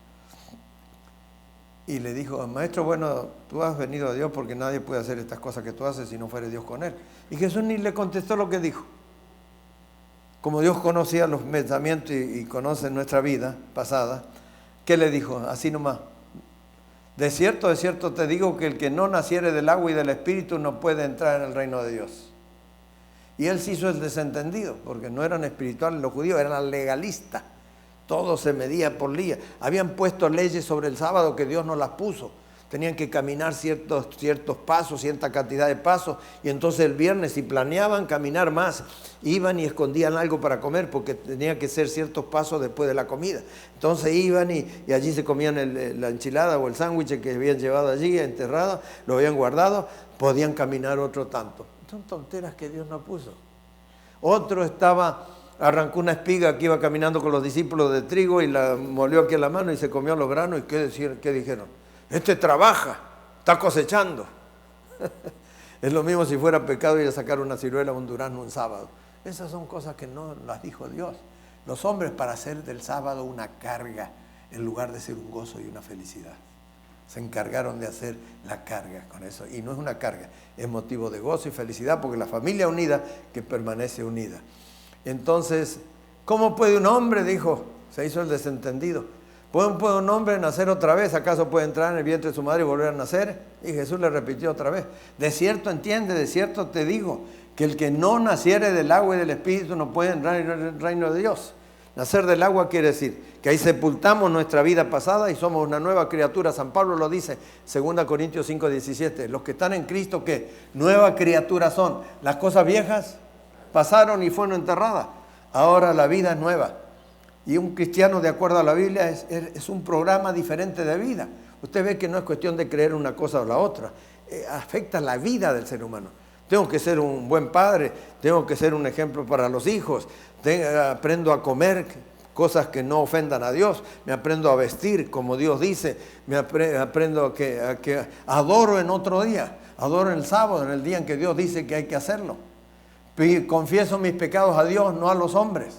A: Y le dijo, maestro, bueno, tú has venido a Dios porque nadie puede hacer estas cosas que tú haces si no fuere Dios con él. Y Jesús ni le contestó lo que dijo. Como Dios conocía los pensamientos y conoce nuestra vida pasada, ¿qué le dijo? Así nomás. De cierto te digo que el que no naciere del agua y del Espíritu no puede entrar en el reino de Dios. Y él se hizo el desentendido, porque no eran espirituales los judíos, eran legalistas. Todo se medía por día. Habían puesto leyes sobre el sábado que Dios no las puso. Tenían que caminar ciertos pasos, cierta cantidad de pasos. Y entonces el viernes, si planeaban caminar más, iban y escondían algo para comer, porque tenía que ser ciertos pasos después de la comida. Entonces iban y allí se comían la enchilada o el sándwich que habían llevado allí, enterrado, lo habían guardado, podían caminar otro tanto. Son tonteras que Dios no puso. Otro arrancó una espiga que iba caminando con los discípulos de trigo y la molió aquí en la mano y se comió los granos. ¿Y qué dijeron? Este trabaja, está cosechando. Es lo mismo si fuera pecado ir a sacar una ciruela o un durazno un sábado. Esas son cosas que no las dijo Dios. Los hombres, para hacer del sábado una carga en lugar de ser un gozo y una felicidad, se encargaron de hacer la carga con eso. Y no es una carga, es motivo de gozo y felicidad, porque la familia unida que permanece unida. Entonces, ¿cómo puede un hombre? Dijo, se hizo el desentendido. ¿Puede un hombre nacer otra vez? ¿Acaso puede entrar en el vientre de su madre y volver a nacer? Y Jesús le repitió otra vez. De cierto te digo, que el que no naciere del agua y del Espíritu no puede entrar en el reino de Dios. Nacer del agua quiere decir que ahí sepultamos nuestra vida pasada y somos una nueva criatura. San Pablo lo dice, 2 Corintios 5:17. Los que están en Cristo, ¿qué? Nueva criatura son. Las cosas viejas pasaron y fueron enterradas. Ahora la vida es nueva. Y un cristiano, de acuerdo a la Biblia, es un programa diferente de vida. Usted ve que no es cuestión de creer una cosa o la otra. Afecta la vida del ser humano. Tengo que ser un buen padre, tengo que ser un ejemplo para los hijos, aprendo a comer cosas que no ofendan a Dios, me aprendo a vestir como Dios dice, me aprendo a que adoro en otro día, adoro en el sábado, en el día en que Dios dice que hay que hacerlo. Confieso mis pecados a Dios, no a los hombres.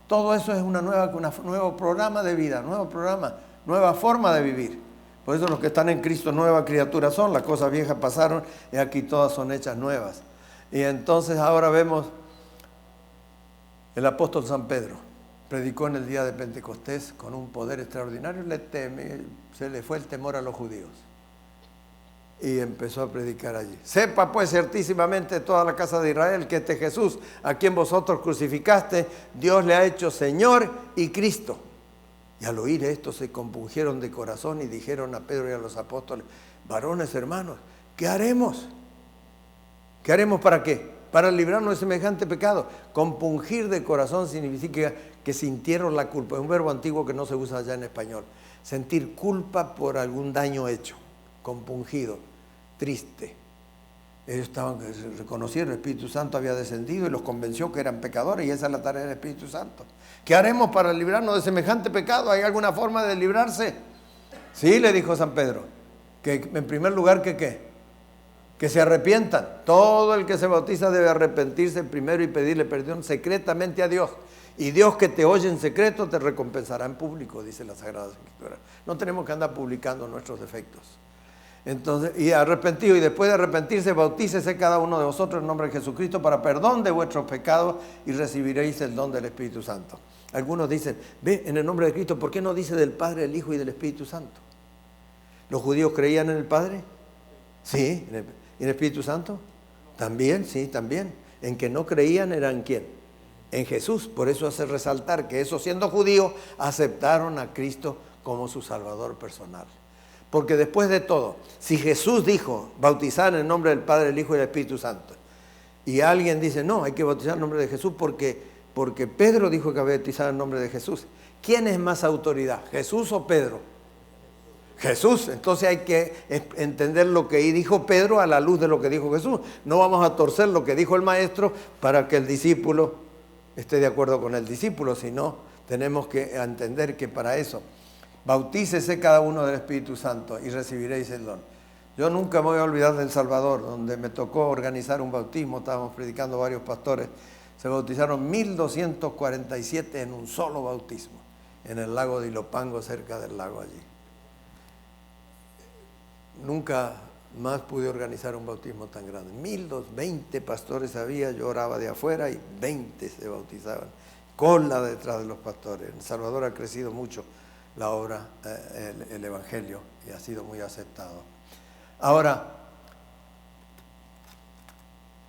A: Todo eso es un nuevo programa de vida, nueva forma de vivir. Por eso los que están en Cristo, nueva criatura son. Las cosas viejas pasaron y aquí todas son hechas nuevas. Y entonces ahora vemos el apóstol San Pedro. Predicó en el día de Pentecostés con un poder extraordinario. Se le fue el temor a los judíos. Y empezó a predicar allí. Sepa pues ciertísimamente toda la casa de Israel que este Jesús, a quien vosotros crucificaste, Dios le ha hecho Señor y Cristo. Y al oír esto se compungieron de corazón y dijeron a Pedro y a los apóstoles, varones hermanos, ¿qué haremos? ¿Qué haremos para qué? Para librarnos de semejante pecado. Compungir de corazón significa que sintieron la culpa. Es un verbo antiguo que no se usa ya en español. Sentir culpa por algún daño hecho. Compungido, triste. Ellos reconocieron, el Espíritu Santo había descendido y los convenció que eran pecadores, y esa es la tarea del Espíritu Santo. ¿Qué haremos para librarnos de semejante pecado? ¿Hay alguna forma de librarse? Sí, le dijo San Pedro, que en primer lugar, que se arrepientan. Todo el que se bautiza debe arrepentirse primero y pedirle perdón secretamente a Dios. Y Dios, que te oye en secreto, te recompensará en público, dice la Sagrada Escritura. No tenemos que andar publicando nuestros defectos. Entonces, y arrepentido, y después de arrepentirse, bautícese cada uno de vosotros en nombre de Jesucristo para perdón de vuestros pecados y recibiréis el don del Espíritu Santo. Algunos dicen, ve, en el nombre de Cristo, ¿por qué no dice del Padre, del Hijo y del Espíritu Santo? ¿Los judíos creían en el Padre? Sí. ¿En el Espíritu Santo? También, sí, también. En que no creían era en quién. En Jesús. Por eso hace resaltar que esos, siendo judíos, aceptaron a Cristo como su Salvador personal. Porque después de todo, si Jesús dijo bautizar en el nombre del Padre, del Hijo y del Espíritu Santo, y alguien dice, no, hay que bautizar en el nombre de Jesús porque Pedro dijo que había bautizado en el nombre de Jesús. ¿Quién es más autoridad, Jesús o Pedro? Jesús. Entonces hay que entender lo que dijo Pedro a la luz de lo que dijo Jesús. No vamos a torcer lo que dijo el maestro para que el discípulo esté de acuerdo con el discípulo, sino tenemos que entender que para eso, bautícese cada uno del Espíritu Santo y recibiréis el don. Yo nunca me voy a olvidar del Salvador, donde me tocó organizar un bautismo, estábamos predicando varios pastores, Se bautizaron 1247 en un solo bautismo, en el lago de Ilopango, cerca del lago allí. Nunca más pude organizar un bautismo tan grande. 20 pastores había, yo oraba de afuera y 20 se bautizaban. Cola detrás de los pastores. En El Salvador ha crecido mucho la obra, el Evangelio, y ha sido muy aceptado. Ahora,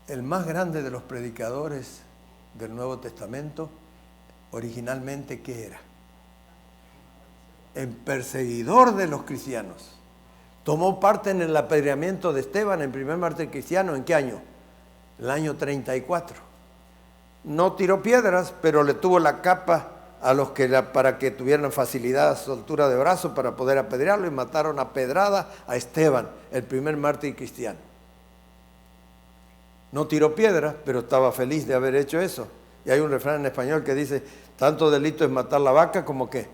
A: el más grande de los predicadores del Nuevo Testamento, originalmente, ¿qué era? El perseguidor de los cristianos. Tomó parte en el apedreamiento de Esteban, el primer mártir cristiano, ¿en qué año? El año 34. No tiró piedras, pero le tuvo la capa a los que para que tuvieran facilidad, soltura de brazo para poder apedrearlo, y mataron a pedrada a Esteban, el primer mártir cristiano. No tiró piedras, pero estaba feliz de haber hecho eso. Y hay un refrán en español que dice, tanto delito es matar la vaca como ¿qué?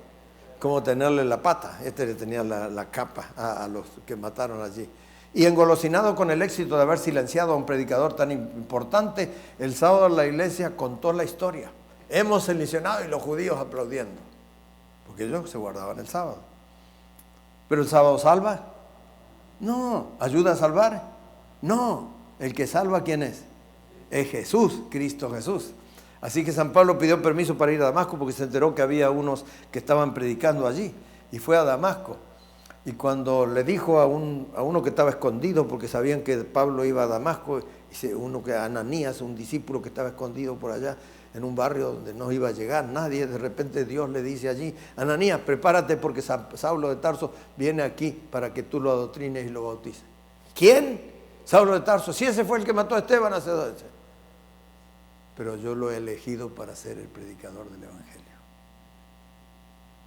A: Como tenerle la pata. Este le tenía la capa a los que mataron allí. Y engolosinado con el éxito de haber silenciado a un predicador tan importante, el sábado la iglesia contó la historia. Hemos silenciado, y los judíos aplaudiendo, porque ellos se guardaban el sábado. ¿Pero el sábado salva? No. ¿Ayuda a salvar? No. El que salva, ¿quién es? Es Jesús, Cristo Jesús. Así que San Pablo pidió permiso para ir a Damasco porque se enteró que había unos que estaban predicando allí, y fue a Damasco. Y cuando le dijo a uno que estaba escondido, porque sabían que Pablo iba a Damasco, uno que Ananías, un discípulo que estaba escondido por allá en un barrio donde no iba a llegar nadie, de repente Dios le dice allí, Ananías, prepárate porque Saulo de Tarso viene aquí para que tú lo adoctrines y lo bautices. ¿Quién? Saulo de Tarso. Sí, ese fue el que mató a Esteban hace 2 años. Pero yo lo he elegido para ser el predicador del Evangelio.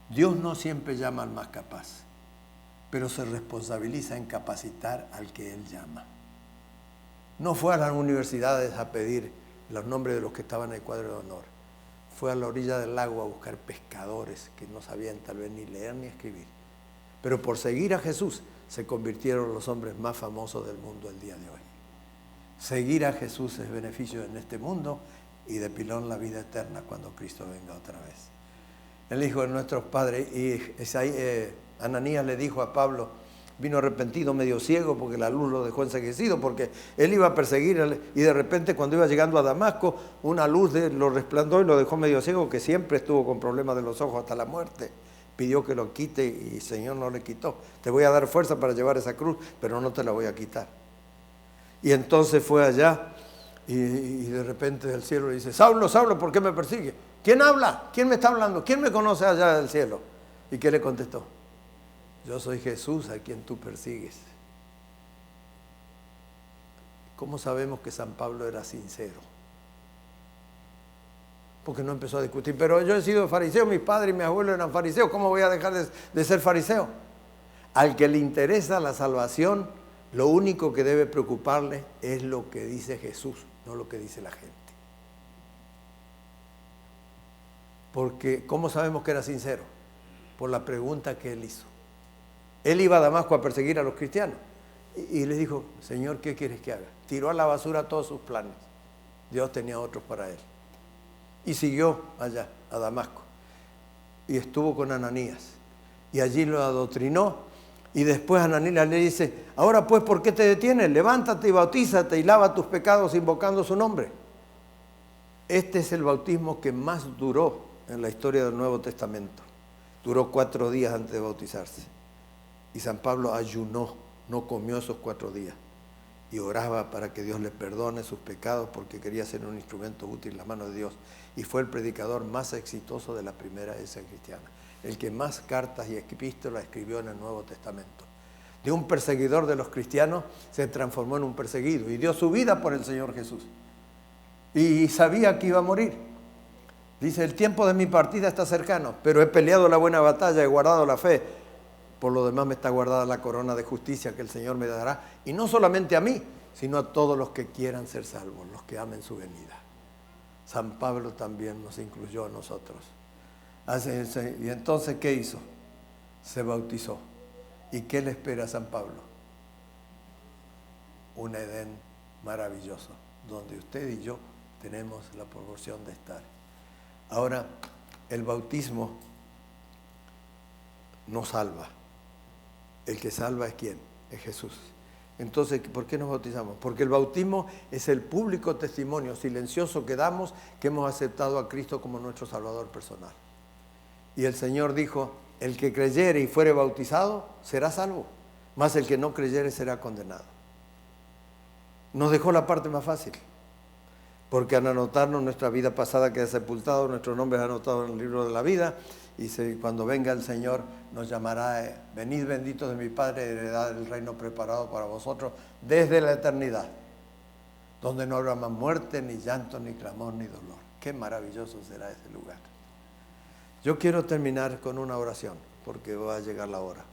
A: Dios no siempre llama al más capaz, pero se responsabiliza en capacitar al que Él llama. No fue a las universidades a pedir los nombres de los que estaban en el cuadro de honor. Fue a la orilla del lago a buscar pescadores que no sabían tal vez ni leer ni escribir. Pero por seguir a Jesús se convirtieron los hombres más famosos del mundo el día de hoy. Seguir a Jesús es beneficio en este mundo y de pilón la vida eterna cuando Cristo venga otra vez. El Hijo de nuestros padres, y Ananías le dijo a Pablo, vino arrepentido, medio ciego, porque la luz lo dejó enceguecido, porque él iba a perseguir, y de repente cuando iba llegando a Damasco, una luz lo resplandó y lo dejó medio ciego, que siempre estuvo con problemas de los ojos hasta la muerte. Pidió que lo quite y el Señor no le quitó. Te voy a dar fuerza para llevar esa cruz, pero no te la voy a quitar. Y entonces fue allá y de repente del cielo le dice, Saulo, Saulo, ¿por qué me persigue? ¿Quién habla? ¿Quién me está hablando? ¿Quién me conoce allá del cielo? ¿Y qué le contestó? Yo soy Jesús a quien tú persigues. ¿Cómo sabemos que San Pablo era sincero? Porque no empezó a discutir, pero yo he sido fariseo, mis padres y mis abuelos eran fariseos, ¿cómo voy a dejar de ser fariseo? Al que le interesa la salvación, lo único que debe preocuparle es lo que dice Jesús, no lo que dice la gente. Porque, ¿cómo sabemos que era sincero? Por la pregunta que él hizo. Él iba a Damasco a perseguir a los cristianos y le dijo, Señor, ¿qué quieres que haga? Tiró a la basura todos sus planes. Dios tenía otros para él. Y siguió allá, a Damasco. Y estuvo con Ananías. Y allí lo adoctrinó. Y después Ananías le dice, ahora pues, ¿por qué te detienes? Levántate y bautízate y lava tus pecados invocando su nombre. Este es el bautismo que más duró en la historia del Nuevo Testamento. Duró 4 días antes de bautizarse. Y San Pablo ayunó, no comió esos 4 días. Y oraba para que Dios le perdone sus pecados porque quería ser un instrumento útil en las manos de Dios. Y fue el predicador más exitoso de la primera iglesia cristiana. El que más cartas y epístolas escribió en el Nuevo Testamento. De un perseguidor de los cristianos se transformó en un perseguido y dio su vida por el Señor Jesús. Y sabía que iba a morir. Dice, el tiempo de mi partida está cercano, pero he peleado la buena batalla, he guardado la fe. Por lo demás me está guardada la corona de justicia que el Señor me dará. Y no solamente a mí, sino a todos los que quieran ser salvos, los que amen su venida. San Pablo también nos incluyó a nosotros. Y entonces, ¿qué hizo? Se bautizó. ¿Y qué le espera a San Pablo? Un Edén maravilloso, donde usted y yo tenemos la proporción de estar. Ahora, el bautismo no salva. El que salva es ¿quién? Es Jesús. Entonces, ¿por qué nos bautizamos? Porque el bautismo es el público testimonio silencioso que damos que hemos aceptado a Cristo como nuestro Salvador personal. Y el Señor dijo, el que creyere y fuere bautizado será salvo, mas el que no creyere será condenado. Nos dejó la parte más fácil, porque al anotarnos nuestra vida pasada queda sepultado, nuestros nombres anotados en el libro de la vida, y cuando venga el Señor nos llamará, venid benditos de mi Padre, heredad del reino preparado para vosotros desde la eternidad, donde no habrá más muerte, ni llanto, ni clamor, ni dolor. Qué maravilloso será ese lugar. Yo quiero terminar con una oración, porque va a llegar la hora.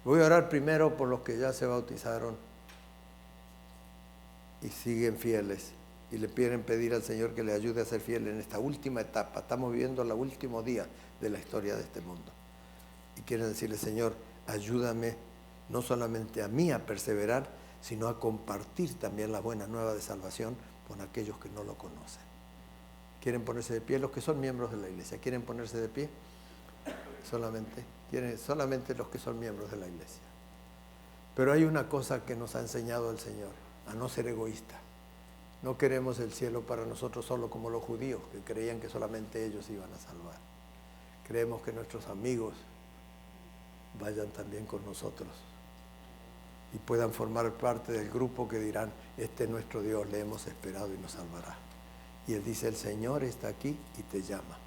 A: Voy a orar primero por los que ya se bautizaron y siguen fieles, y le quieren pedir al Señor que le ayude a ser fiel en esta última etapa. Estamos viviendo el último día de la historia de este mundo. Y quieren decirle, Señor, ayúdame no solamente a mí a perseverar, sino a compartir también la buena nueva de salvación con aquellos que no lo conocen. ¿Quieren ponerse de pie? Los que son miembros de la iglesia, ¿quieren ponerse de pie? Solamente los que son miembros de la iglesia. Pero hay una cosa que nos ha enseñado el Señor, a no ser egoísta. No queremos el cielo para nosotros solo como los judíos, que creían que solamente ellos iban a salvar. Creemos que nuestros amigos vayan también con nosotros y puedan formar parte del grupo que dirán, este es nuestro Dios, le hemos esperado y nos salvará. Y Él dice, el Señor está aquí y te llama.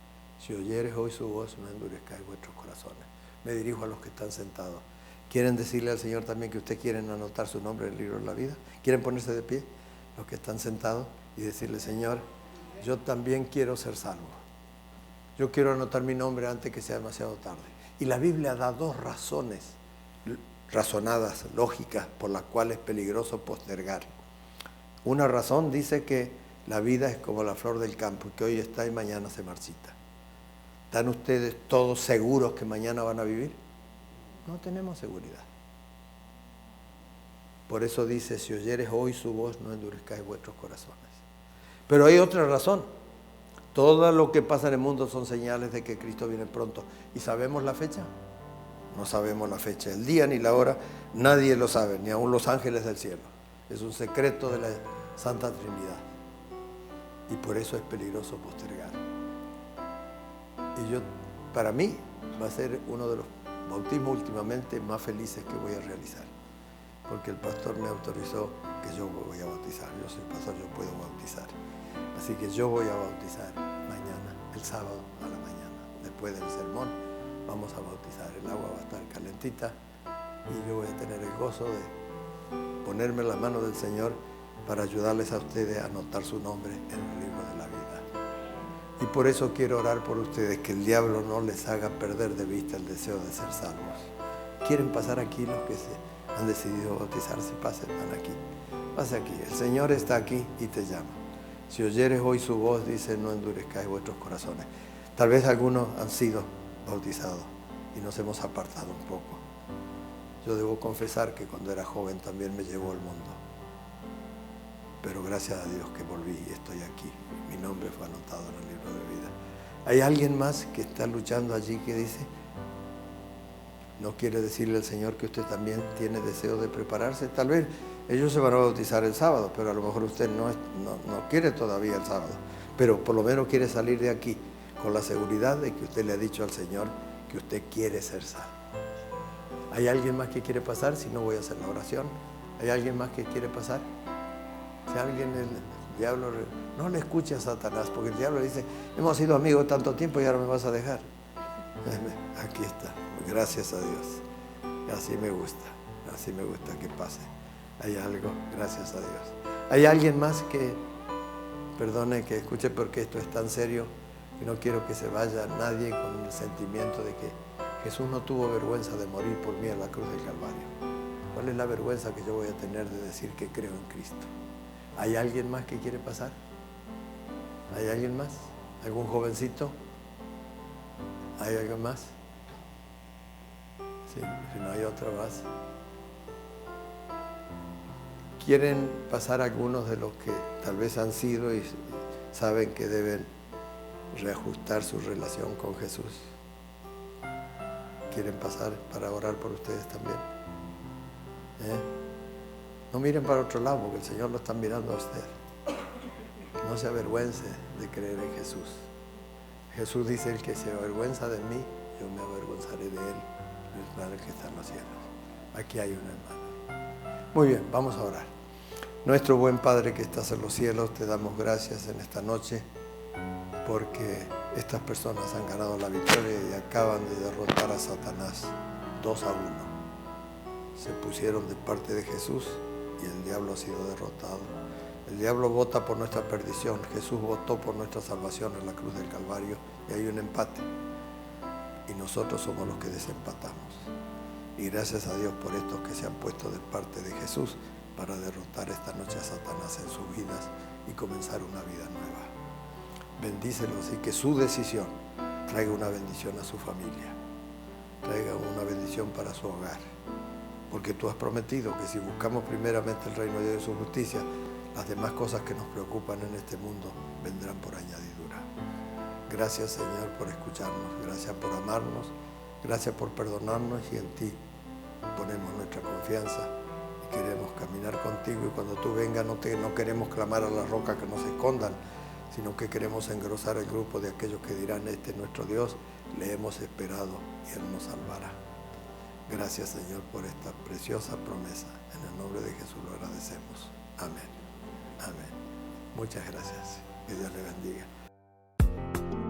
A: Si oyeres hoy su voz, no endurezcáis vuestros corazones. Me dirijo a los que están sentados. ¿Quieren decirle al Señor también que ustedes quieren anotar su nombre en el libro de la vida? ¿Quieren ponerse de pie? Los que están sentados y decirle, Señor, yo también quiero ser salvo. Yo quiero anotar mi nombre antes que sea demasiado tarde. Y la Biblia da dos razones razonadas, lógicas, por las cuales es peligroso postergar. Una razón dice que la vida es como la flor del campo, que hoy está y mañana se marchita. ¿Están ustedes todos seguros que mañana van a vivir? No tenemos seguridad. Por eso dice, si oyeres hoy su voz, no endurezcáis vuestros corazones. Pero hay otra razón. Todo lo que pasa en el mundo son señales de que Cristo viene pronto. ¿Y sabemos la fecha? No sabemos la fecha, el día ni la hora, nadie lo sabe, ni aun los ángeles del cielo. Es un secreto de la Santa Trinidad. Y por eso es peligroso postergar. Y para mí, va a ser uno de los bautismos últimamente más felices que voy a realizar. Porque el pastor me autorizó que yo voy a bautizar. Yo soy pastor, yo puedo bautizar. Así que yo voy a bautizar mañana, el sábado a la mañana, después del sermón. Vamos a bautizar, el agua va a estar calentita y yo voy a tener el gozo de ponerme en la mano del Señor para ayudarles a ustedes a anotar su nombre en el libro de la vida. Y por eso quiero orar por ustedes, que el diablo no les haga perder de vista el deseo de ser salvos. ¿Quieren pasar aquí los que se han decidido bautizarse? Pasen, van aquí. Pase aquí, el Señor está aquí y te llama. Si oyeres hoy su voz, dice, no endurezcáis vuestros corazones. Tal vez algunos han sido bautizados y nos hemos apartado un poco. Yo debo confesar que cuando era joven también me llevó el mundo, pero gracias a Dios que volví y estoy aquí. Mi nombre fue anotado en el libro de vida. ¿Hay alguien más que está luchando allí que dice, no quiere decirle al Señor que usted también tiene deseo de prepararse? Tal vez ellos se van a bautizar el sábado, pero a lo mejor usted no quiere todavía el sábado, pero por lo menos quiere salir de aquí con la seguridad de que usted le ha dicho al Señor que usted quiere ser salvo. ¿Hay alguien más que quiere pasar? Si no, voy a hacer la oración. ¿Hay alguien más que quiere pasar? Si alguien, el diablo, no le escuche a Satanás, porque el diablo dice, hemos sido amigos tanto tiempo y ahora me vas a dejar. Aquí está, gracias a Dios. Así me gusta que pase. Hay algo, gracias a Dios. ¿Hay alguien más que, perdone que escuche porque esto es tan serio, y no quiero que se vaya nadie con el sentimiento de que Jesús no tuvo vergüenza de morir por mí en la cruz del Calvario? ¿Cuál es la vergüenza que yo voy a tener de decir que creo en Cristo? ¿Hay alguien más que quiere pasar? ¿Hay alguien más? ¿Algún jovencito? ¿Hay alguien más? Sí, si no hay otra más. ¿Quieren pasar algunos de los que tal vez han sido y saben que deben reajustar su relación con Jesús. ¿Quieren pasar para orar por ustedes también? No miren para otro lado, porque el Señor lo está mirando a usted. No se avergüence de creer en Jesús. Jesús dice: el que se avergüenza de mí, yo me avergonzaré de él, el Padre que está en los cielos. Aquí hay un hermano. Muy bien, vamos a orar. Nuestro buen Padre que estás en los cielos, te damos gracias en esta noche porque estas personas han ganado la victoria y acaban de derrotar a Satanás 2-1. Se pusieron de parte de Jesús y el diablo ha sido derrotado. El diablo vota por nuestra perdición, Jesús votó por nuestra salvación en la cruz del Calvario, y hay un empate. Y nosotros somos los que desempatamos. Y gracias a Dios por estos que se han puesto de parte de Jesús para derrotar esta noche a Satanás en sus vidas y comenzar una vida nueva. Bendícelos y que su decisión traiga una bendición a su familia, traiga una bendición para su hogar. Porque tú has prometido que si buscamos primeramente el reino de Dios y su justicia, las demás cosas que nos preocupan en este mundo vendrán por añadidura. Gracias, Señor, por escucharnos, gracias por amarnos, gracias por perdonarnos, y en ti ponemos nuestra confianza y queremos caminar contigo. Y cuando tú vengas no queremos clamar a las rocas que nos escondan, sino que queremos engrosar el grupo de aquellos que dirán: este es nuestro Dios, le hemos esperado y Él nos salvará. Gracias, Señor, por esta preciosa promesa. En el nombre de Jesús lo agradecemos. Amén. Amén. Muchas gracias. Que Dios le bendiga.